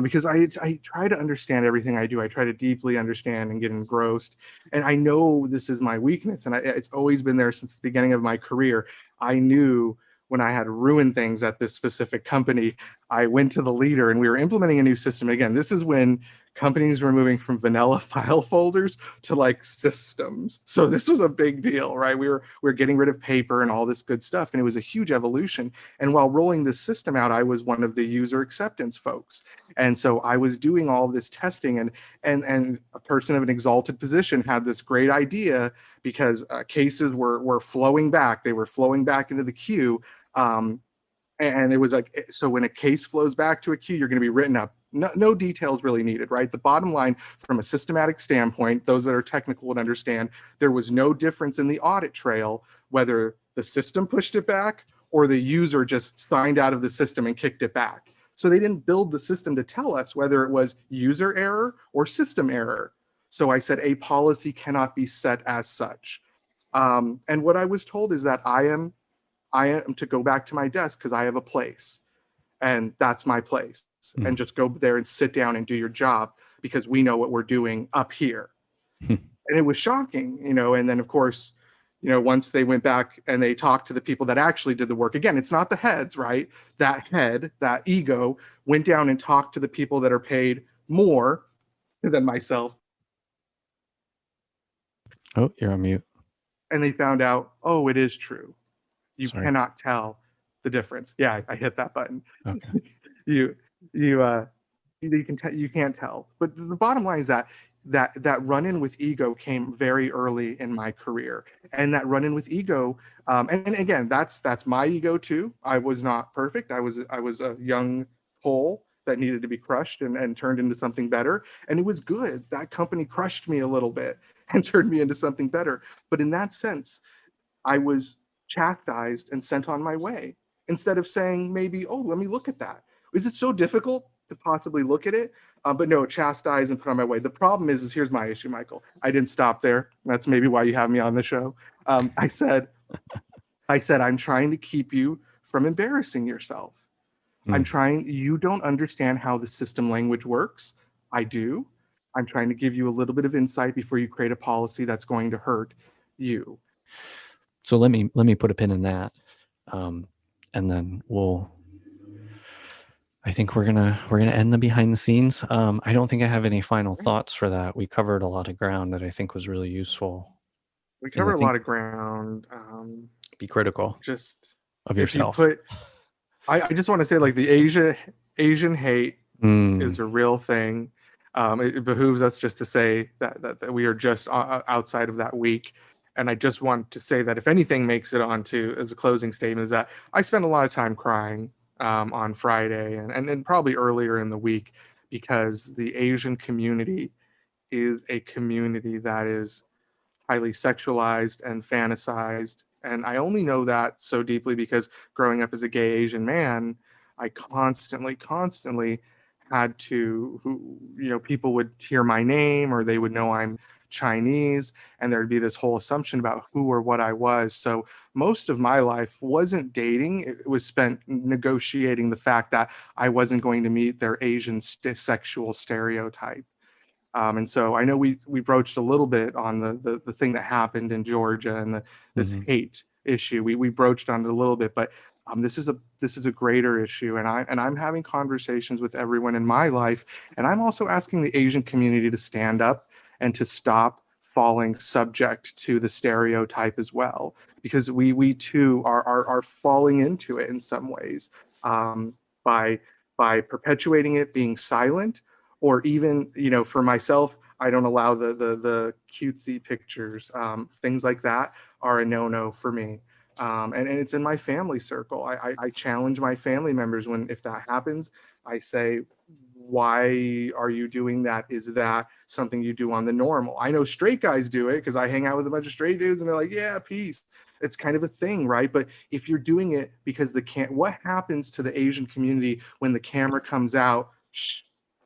because I try to understand everything I do. I try to deeply understand and get engrossed. And I know this is my weakness, and it's always been there since the beginning of my career. I knew when I had ruined things at this specific company, I went to the leader and we were implementing a new system. Again, this is when companies were moving from vanilla file folders to like systems. So this was a big deal, right? We were getting rid of paper and all this good stuff, and it was a huge evolution. And while rolling this system out, I was one of the user acceptance folks, and so I was doing all of this testing. And a person of an exalted position had this great idea because cases were flowing back. They were flowing back into the queue. And it was like, so when a case flows back to a queue, you're going to be written up. No details really needed, right? The bottom line, from a systematic standpoint, those that are technical would understand, there was no difference in the audit trail whether the system pushed it back or the user just signed out of the system and kicked it back. So they didn't build the system to tell us whether it was user error or system error. So I said a policy cannot be set as such. And what I was told is that I am to go back to my desk because I have a place, and that's my place. And just go there and sit down and do your job because we know what we're doing up here. And it was shocking, and then of course, once they went back and they talked to the people that actually did the work, again, it's not the heads, right? That head, that ego went down and talked to the people that are paid more than myself. Oh, you're on mute. And they found out, oh, it is true. You Sorry. cannot tell the difference. Yeah, I hit that button. Okay. you can't tell. But the bottom line is that run-in with ego came very early in my career, and that run-in with ego, and again, that's my ego too. I was not perfect. I was a young coal that needed to be crushed and turned into something better, and it was good. That company crushed me a little bit and turned me into something better. But in that sense, I was chastised and sent on my way instead of saying maybe, oh, let me look at that. Is it so difficult to possibly look at it? But no, chastise and put on my way. The problem is here's my issue, Michael. I didn't stop there. That's maybe why you have me on the show. I said, I'm trying to keep you from embarrassing yourself. You don't understand how the system language works. I do. I'm trying to give you a little bit of insight before you create a policy that's going to hurt you. So let me put a pin in that, and then I think we're gonna end the behind the scenes. I don't think I have any final thoughts for that. We covered a lot of ground that I think was really useful. We covered a lot of ground. Be critical just of if yourself. I just want to say, like, the Asian hate is a real thing. It behooves us just to say that we are just outside of that week. And I just want to say that if anything makes it onto as a closing statement, is that I spent a lot of time crying on Friday and probably earlier in the week, because the Asian community is a community that is highly sexualized and fantasized. And I only know that so deeply because growing up as a gay Asian man, I constantly had to, people would hear my name or they would know I'm Chinese, and there'd be this whole assumption about who or what I was. So most of my life wasn't dating. It was spent negotiating the fact that I wasn't going to meet their Asian sexual stereotype. And so I know we broached a little bit on the thing that happened in Georgia and this hate issue. We broached on it a little bit, but this is a greater issue, and I'm having conversations with everyone in my life, and I'm also asking the Asian community to stand up and to stop falling subject to the stereotype as well, because we too are falling into it in some ways, by perpetuating it, being silent, or even, for myself, I don't allow the cutesy pictures. Things like that are a no-no for me. And it's in my family circle. I challenge my family members if that happens. I say, why are you doing that? Is that something you do on the normal? I know straight guys do it because I hang out with a bunch of straight dudes and they're like, yeah, peace. It's kind of a thing, right? But if you're doing it because what happens to the Asian community when the camera comes out?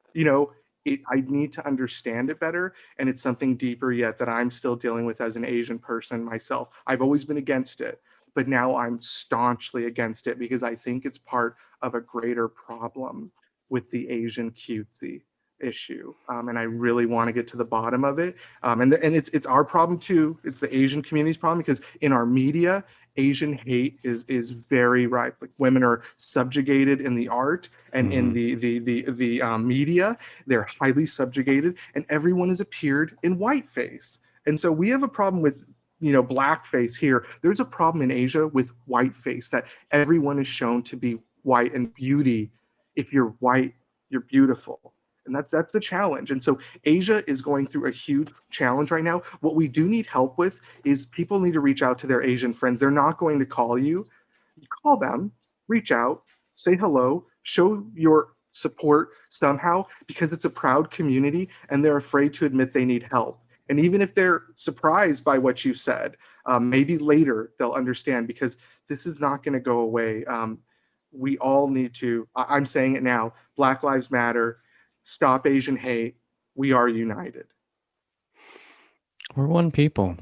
I need to understand it better, and it's something deeper yet that I'm still dealing with as an Asian person myself. I've always been against it, but now I'm staunchly against it, because I think it's part of a greater problem with the Asian cutesy. Because issue, and I really want to get to the bottom of it. And it's our problem too. It's the Asian community's problem, because in our media, Asian hate is very rife. Like, women are subjugated in the art and in the media. They're highly subjugated, and everyone has appeared in whiteface. And so we have a problem with, blackface here. There's a problem in Asia with whiteface, that everyone is shown to be white, and beauty. If you're white, you're beautiful. And that's the challenge. And so Asia is going through a huge challenge right now. What we do need help with is people need to reach out to their Asian friends. They're not going to call you. You call them, reach out, say hello, show your support somehow, because it's a proud community and they're afraid to admit they need help. And even if they're surprised by what you said, maybe later they'll understand, because this is not going to go away. We all need to, I'm saying it now, Black Lives Matter, stop Asian hate. We are united. We're one people.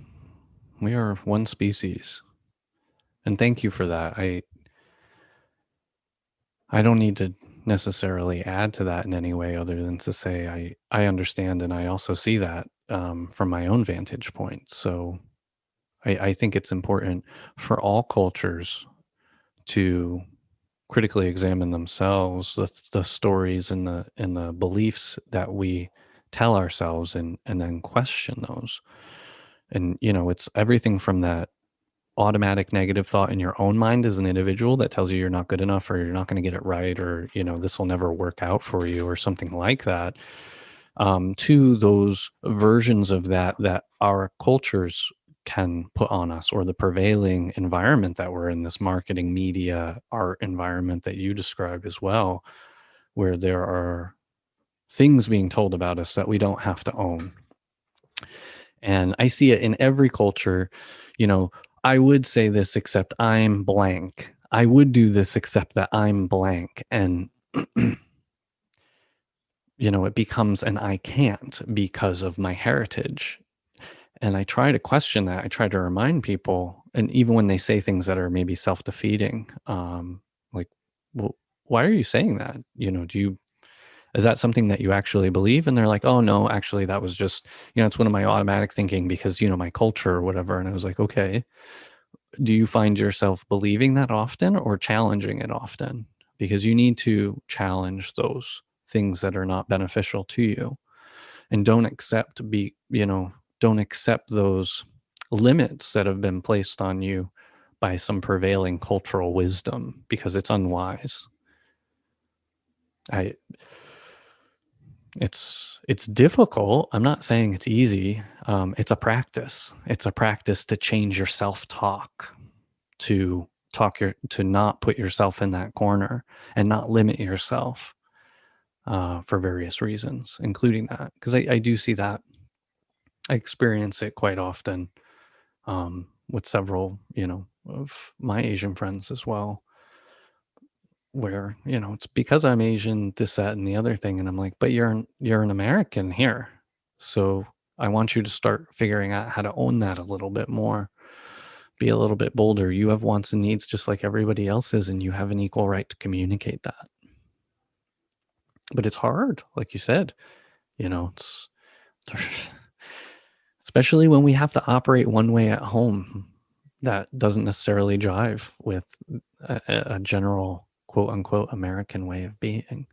We are one species. And thank you for that. I don't need to necessarily add to that in any way, other than to say I understand, and I also see that from my own vantage point. So I think it's important for all cultures to critically examine themselves, the stories and the beliefs that we tell ourselves, and then question those. And it's everything from that automatic negative thought in your own mind as an individual that tells you you're not good enough, or you're not going to get it right, or this will never work out for you, or something like that, to those versions of that our cultures can put on us, or the prevailing environment that we're in, this marketing, media, art environment that you describe as well, where there are things being told about us that we don't have to own. And I see it in every culture. I would say this except I'm blank. I would do this except that I'm blank. And it becomes an I can't because of my heritage. And I try to question that. I try to remind people, and even when they say things that are maybe self-defeating, like, well, why are you saying that? Is that something that you actually believe? And they're like, oh no, actually that was just, it's one of my automatic thinking because, my culture or whatever. And I was like, okay, do you find yourself believing that often or challenging it often? Because you need to challenge those things that are not beneficial to you, and don't accept those limits that have been placed on you by some prevailing cultural wisdom, because it's unwise. It's difficult. I'm not saying it's easy. It's a practice. It's a practice to change your self-talk, to not put yourself in that corner, and not limit yourself for various reasons, including that. Because I do see that. I experience it quite often with several, of my Asian friends as well, where, it's because I'm Asian, this, that, and the other thing. And I'm like, but you're an American here. So I want you to start figuring out how to own that a little bit more. Be a little bit bolder. You have wants and needs just like everybody else is, and you have an equal right to communicate that. But it's hard, like you said, it's especially when we have to operate one way at home that doesn't necessarily jive with a general quote unquote American way of being,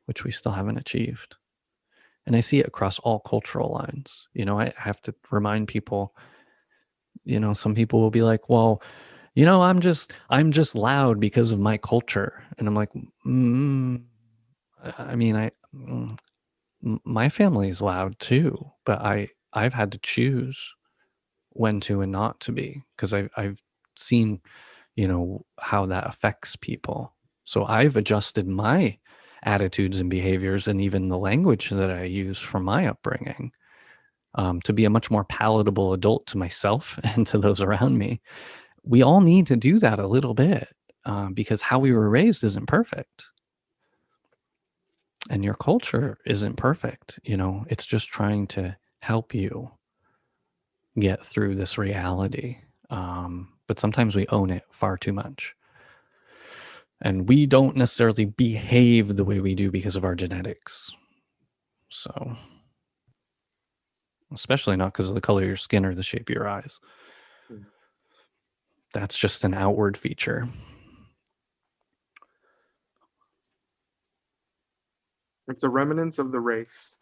which we still haven't achieved. And I see it across all cultural lines. I have to remind people, some people will be like, well, I'm just loud because of my culture. And I'm like, I mean, my family's loud too, but I've had to choose when to and not to be, because I've seen, how that affects people. So I've adjusted my attitudes and behaviors, and even the language that I use from my upbringing, to be a much more palatable adult to myself and to those around me. We all need to do that a little bit, because how we were raised isn't perfect. And your culture isn't perfect. It's just trying to help you get through this reality. But sometimes we own it far too much. And we don't necessarily behave the way we do because of our genetics. So, especially not because of the color of your skin or the shape of your eyes. That's just an outward feature. It's a remnants of the race,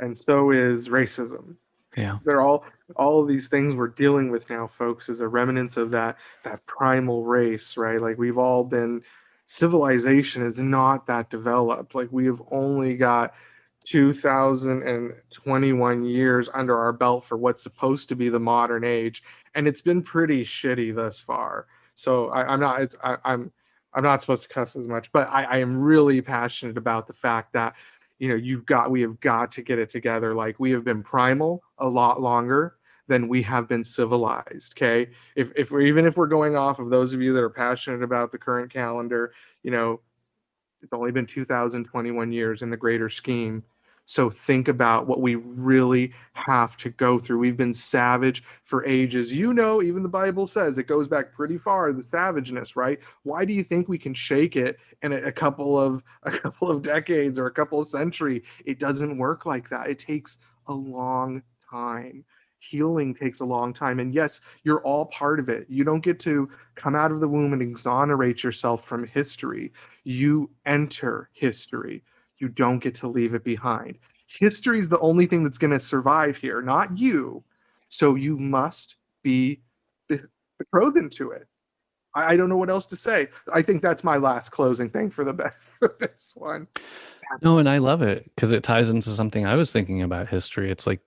and so is racism. Yeah. They're all of these things we're dealing with now, folks, is a remnants of that primal race, right? Like we've all been civilization is not that developed. Like we have only got 2021 years under our belt for what's supposed to be the modern age, and it's been pretty shitty thus far. So I'm not it's I'm not supposed to cuss as much, but I am really passionate about the fact that we have got to get it together. Like we have been primal a lot longer than we have been civilized. Okay, if we're even if we're going off of those of you that are passionate about the current calendar, it's only been 2021 years in the greater scheme. So think about what we really have to go through. We've been savage for ages. Even the Bible says it goes back pretty far, the savageness, right? Why do you think we can shake it in a couple of decades or a couple of centuries? It doesn't work like that. It takes a long time. Healing takes a long time. And yes, you're all part of it. You don't get to come out of the womb and exonerate yourself from history. You enter history. You don't get to leave it behind. History is the only thing that's going to survive here, not you. So you must be betrothed into it. I don't know what else to say. I think that's my last closing thing for the best for this one. No, and I love it because it ties into something I was thinking about history. It's like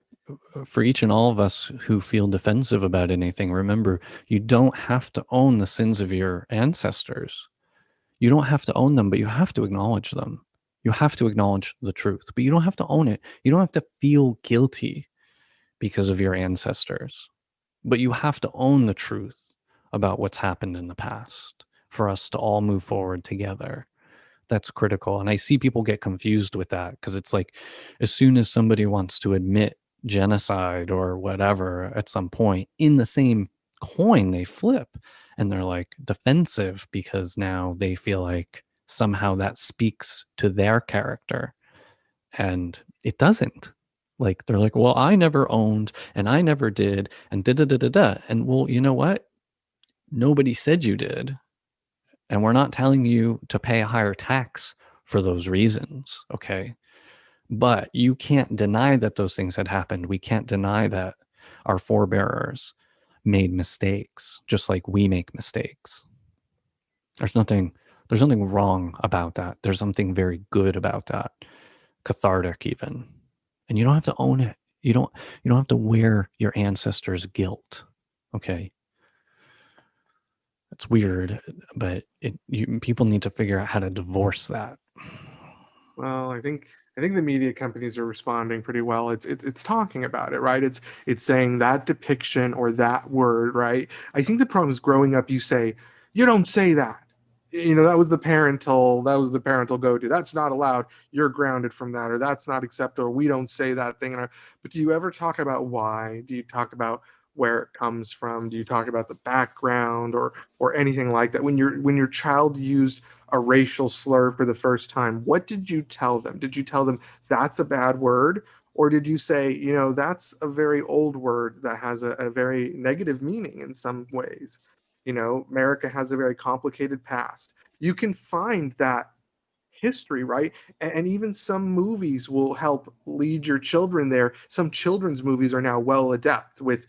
for each and all of us who feel defensive about anything, remember, you don't have to own the sins of your ancestors. You don't have to own them, but you have to acknowledge them. You have to acknowledge the truth, but you don't have to own it. You don't have to feel guilty because of your ancestors, but you have to own the truth about what's happened in the past for us to all move forward together. That's critical. And I see people get confused with that because it's like as soon as somebody wants to admit genocide or whatever at some point, in the same coin, they flip and they're like defensive because now they feel like somehow that speaks to their character. And it doesn't. Like they're like, well, I never owned and I never did and da da da da da. And well, you know what? Nobody said you did. And we're not telling you to pay a higher tax for those reasons, okay? But you can't deny that those things had happened. We can't deny that our forebearers made mistakes, just like we make mistakes. There's nothing wrong about that. There's something very good about that. Cathartic even. And you don't have to own it. You don't have to wear your ancestors' guilt, okay? It's weird, but people need to figure out how to divorce that. Well, I think the media companies are responding pretty well. It's talking about it, right? It's saying that depiction or that word, right? I think the problem is growing up. You say, you don't say that. That was the parental go-to. That's not allowed. You're grounded from that, or that's not acceptable. We don't say that thing. But do you ever talk about why? Do you talk about where it comes from? Do you talk about the background or anything like that? When your child used a racial slur for the first time, what did you tell them? Did you tell them that's a bad word? Or did you say, that's a very old word that has a very negative meaning in some ways? America has a very complicated past. You can find that history, right? And even some movies will help lead your children there. Some children's movies are now well adept with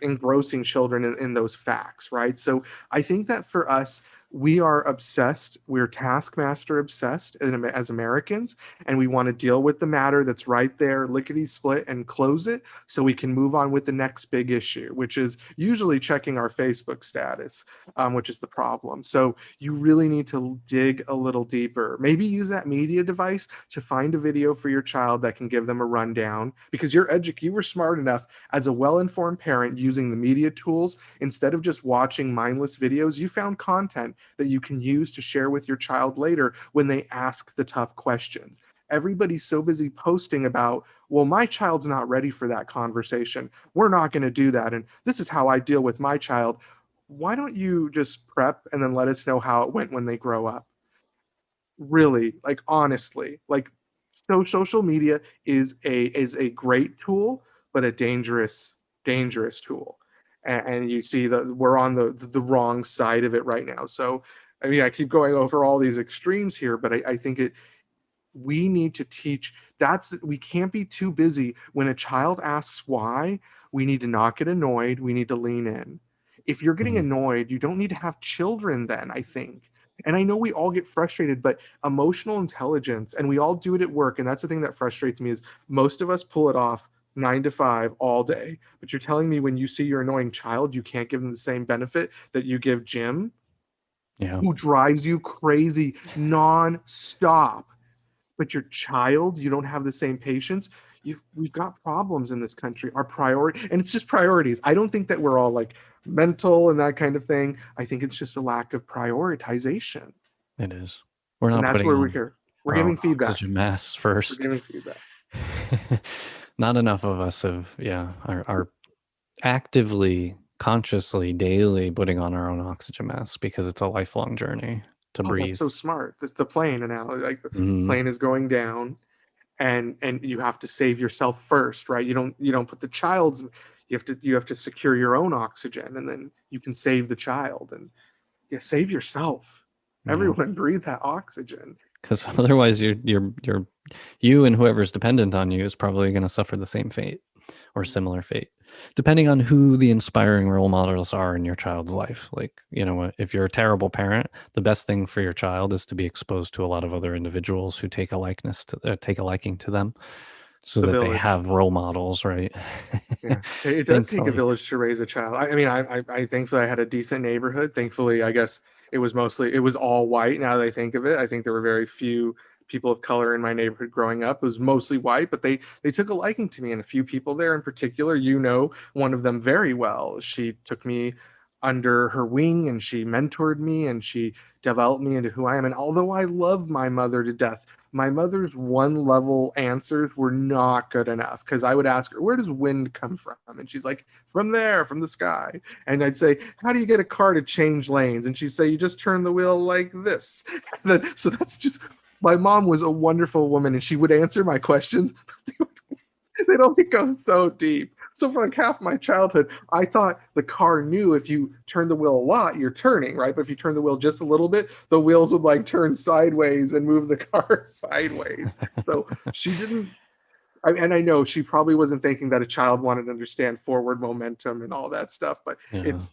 engrossing children in those facts, right? So I think that for us, we are obsessed. We're taskmaster obsessed as Americans, and we want to deal with the matter that's right there, lickety split, and close it so we can move on with the next big issue, which is usually checking our Facebook status, which is the problem. So you really need to dig a little deeper. Maybe use that media device to find a video for your child that can give them a rundown, because you were smart enough as a well-informed parent using the media tools. Instead of just watching mindless videos, you found content that you can use to share with your child later when they ask the tough question. Everybody's so busy posting about, well, my child's not ready for that conversation. We're not going to do that. And this is how I deal with my child. Why don't you just prep and then let us know how it went when they grow up? Really, like honestly, like So social media is a great tool, but a dangerous tool. And you see that we're on the wrong side of it right now. So I mean, I keep going over all these extremes here, but I think we need to teach. We can't be too busy. When a child asks why, we need to not get annoyed. We need to lean in. If you're getting annoyed, you don't need to have children then, I think. And I know we all get frustrated, but emotional intelligence, and we all do it at work, and that's the thing that frustrates me, is most of us pull it off 9 to 5 all day. But you're telling me when you see your annoying child, you can't give them the same benefit that you give Jim, Yeah. who drives you crazy non-stop. But your child, you don't have the same patience. We've got problems in this country. Our priority, and it's just priorities. I don't think that we're all like mental and that kind of thing. I think it's just a lack of prioritization. It is. We're And not that's putting where on we're our own giving feedback. oxygen masks We're first. giving feedback. Not enough of us are actively, consciously, daily putting on our own oxygen masks because it's a lifelong journey to Oh, that's breathe. so smart. That's the plane analogy. Like the Mhm. plane is going down, and you have to save yourself first, right? You don't put the child's. You have to secure your own oxygen, and then you can save the child. And yeah, save yourself. Yeah. Everyone breathe that oxygen. Because otherwise you and whoever's dependent on you is probably going to suffer the same fate or similar fate, depending on who the inspiring role models are in your child's life. Like, if you're a terrible parent, the best thing for your child is to be exposed to a lot of other individuals who take a liking to them, so The that they village. have role models, right? Yeah, it does take a Thankfully. village to raise a child. I mean, I thankfully I had a decent neighborhood. Thankfully, I guess it was all white. Now that I think of it, I think there were very few people of color in my neighborhood growing up. It was mostly white, but they took a liking to me, and a few people there in particular. One of them very well. She took me under her wing, and she mentored me, and she developed me into who I am. And although I love my mother to death, my mother's one level answers were not good enough, because I would ask her, where does wind come from? And she's like, from there, from the sky. And I'd say, how do you get a car to change lanes? And she'd say, you just turn the wheel like this. So that's just, my mom was a wonderful woman, and she would answer my questions. They'd only go so deep. So for like half my childhood, I thought the car knew if you turn the wheel a lot, you're turning, right? But if you turn the wheel just a little bit, the wheels would like turn sideways and move the car sideways. So she didn't. And I know she probably wasn't thinking that a child wanted to understand forward momentum and all that stuff, but Yeah. it's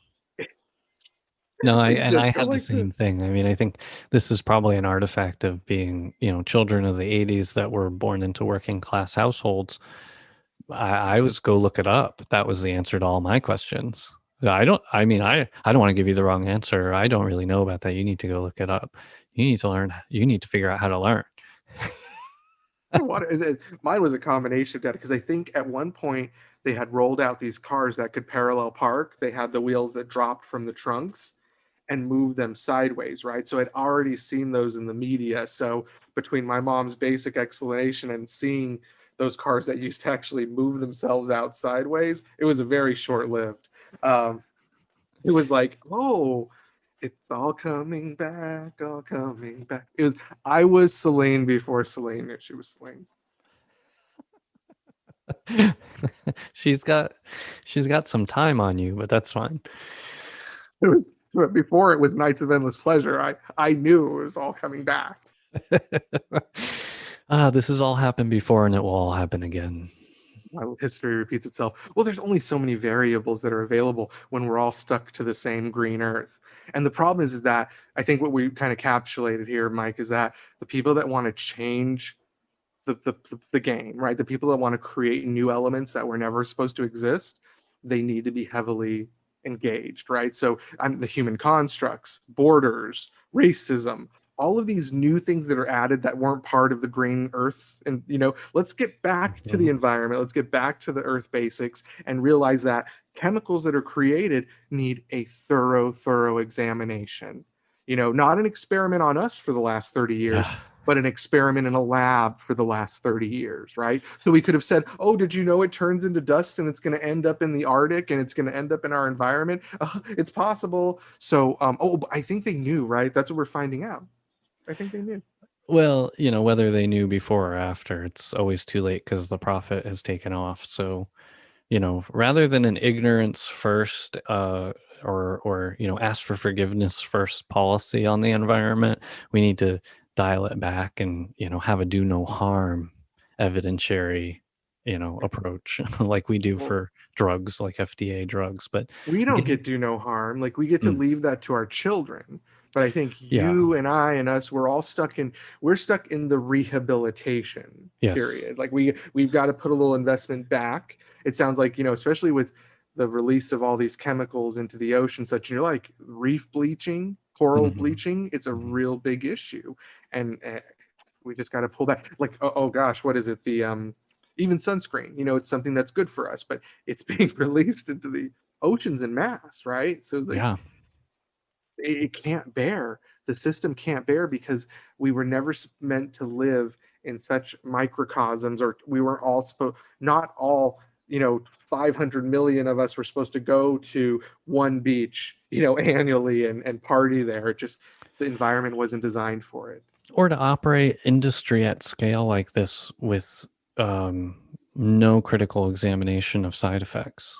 No, I just go had the like same this. thing. I mean, I think this is probably an artifact of being, children of the 80s that were born into working class households. I was go look it up. That was the answer to all my questions. I don't want to give you the wrong answer. I don't really know about that. You need to go look it up. You need to learn. You need to figure out how to learn. Mine was a combination of that, because I think at one point they had rolled out these cars that could parallel park. They had the wheels that dropped from the trunks and moved them sideways, right? So I'd already seen those in the media. So between my mom's basic explanation and seeing those cars that used to actually move themselves out sideways, it was a very short-lived. It was like, oh, it's all coming back, all coming back. I was Celine before Celine knew she was Celine. she's got some time on you, but that's fine. It was before it was Nights of Endless Pleasure. I knew it was all coming back. This has all happened before, and it will all happen again. History repeats itself. Well, there's only so many variables that are available when we're all stuck to the same green earth. And the problem is that I think what we kind of capsulated here, Mike, is that the people that want to change the game, right? The people that want to create new elements that were never supposed to exist, they need to be heavily engaged, right? So the human constructs, borders, racism, all of these new things that are added that weren't part of the green earths. And let's get back to the environment, let's get back to the earth basics, and realize that chemicals that are created need a thorough examination. Not an experiment on us for the last 30 years, but an experiment in a lab for the last 30 years, right? So we could have said, oh, did you know it turns into dust and it's going to end up in the Arctic and it's going to end up in our environment? It's possible. So, I think they knew, right? That's what we're finding out. I think they knew. Well, whether they knew before or after, it's always too late because the profit has taken off. So, rather than an ignorance first, or ask for forgiveness first policy on the environment, we need to dial it back and have a do no harm evidentiary, approach like we do Well, for drugs, like FDA drugs. But we don't again, get do no harm. Like we get to mm, leave that to our children. But I think yeah, you and I and us, we're stuck in the rehabilitation yes, period. Like we've got to put a little investment back. It sounds like, especially with the release of all these chemicals into the ocean, such as like reef bleaching, coral hmm bleaching, it's a hmm real big issue. And we just got to pull back. Like, oh gosh, what is it? Even sunscreen, it's something that's good for us, but it's being released into the oceans in mass, right? So like yeah. it can't bear. The system can't bear because we were never meant to live in such microcosms, or we weren't all supposed, not all, 500 million of us were supposed to go to one beach, annually and party there. It just, the environment wasn't designed for it. Or to operate industry at scale like this with um, no critical examination of side effects.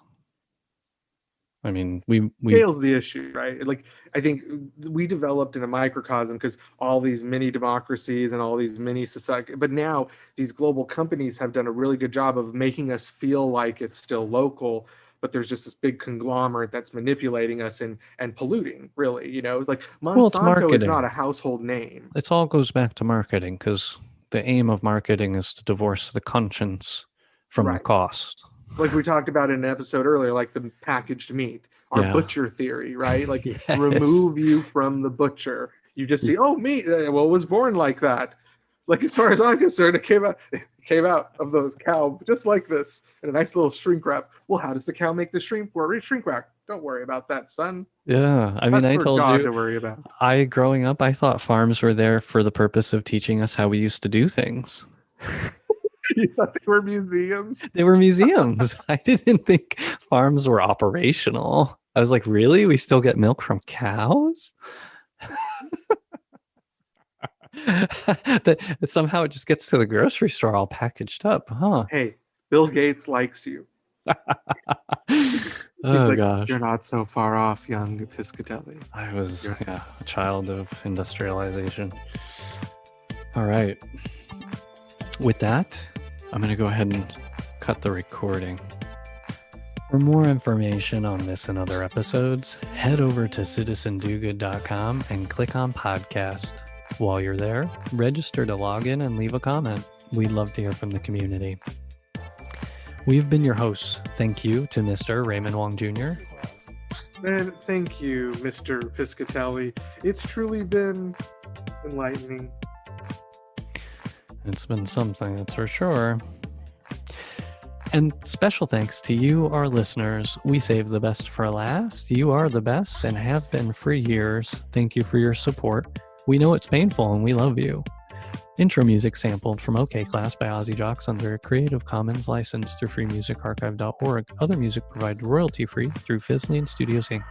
I mean, we've Scale's the issue, right? Like I think we developed in a microcosm because all these mini democracies and all these mini society, but now these global companies have done a really good job of making us feel like it's still local, but there's just this big conglomerate that's manipulating us and polluting, really. It's like well, it's Monsanto is not marketing. a household name. It all goes back to marketing because the aim of marketing is to divorce the conscience from the Right. cost. Like we talked about in an episode earlier, like the packaged meat, our Yeah. butcher theory, right? Like Yes. remove you from the butcher. You just see, oh, meat. Well, it was born like that. Like as far as I'm concerned, it came out of the cow just like this in a nice little shrink wrap. Well, how does the cow make the shrink? Well, shrink wrap. Don't worry about that, son. Yeah. I mean, That's I for told God you, to worry about. growing up, I thought farms were there for the purpose of teaching us how we used to do things. You thought they were museums? They were museums. I didn't think farms were operational. I was like, really? We still get milk from cows? that somehow it just gets to the grocery store all packaged up, huh? Hey, Bill Gates likes you. He's Oh like, gosh. you're not so far off, young Piscatelli. I was a child of industrialization. All right. With that, I'm going to go ahead and cut the recording. For more information on this and other episodes, head over to citizendogood.com and click on podcast. While you're there, register to log in and leave a comment. We'd love to hear from the community. We've been your hosts. Thank you to Mr. Raymond Wong Jr. Man, thank you, Mr. Piscatelli. It's truly been enlightening. It's been something, that's for sure. And special thanks to you, our listeners. We save the best for last. You are the best and have been for years. Thank you for your support. We know it's painful and we love you. Intro music sampled from OK Class by Ozzy Jocks under a Creative Commons license through freemusicarchive.org. Other music provided royalty-free through Fizzling Studios Inc.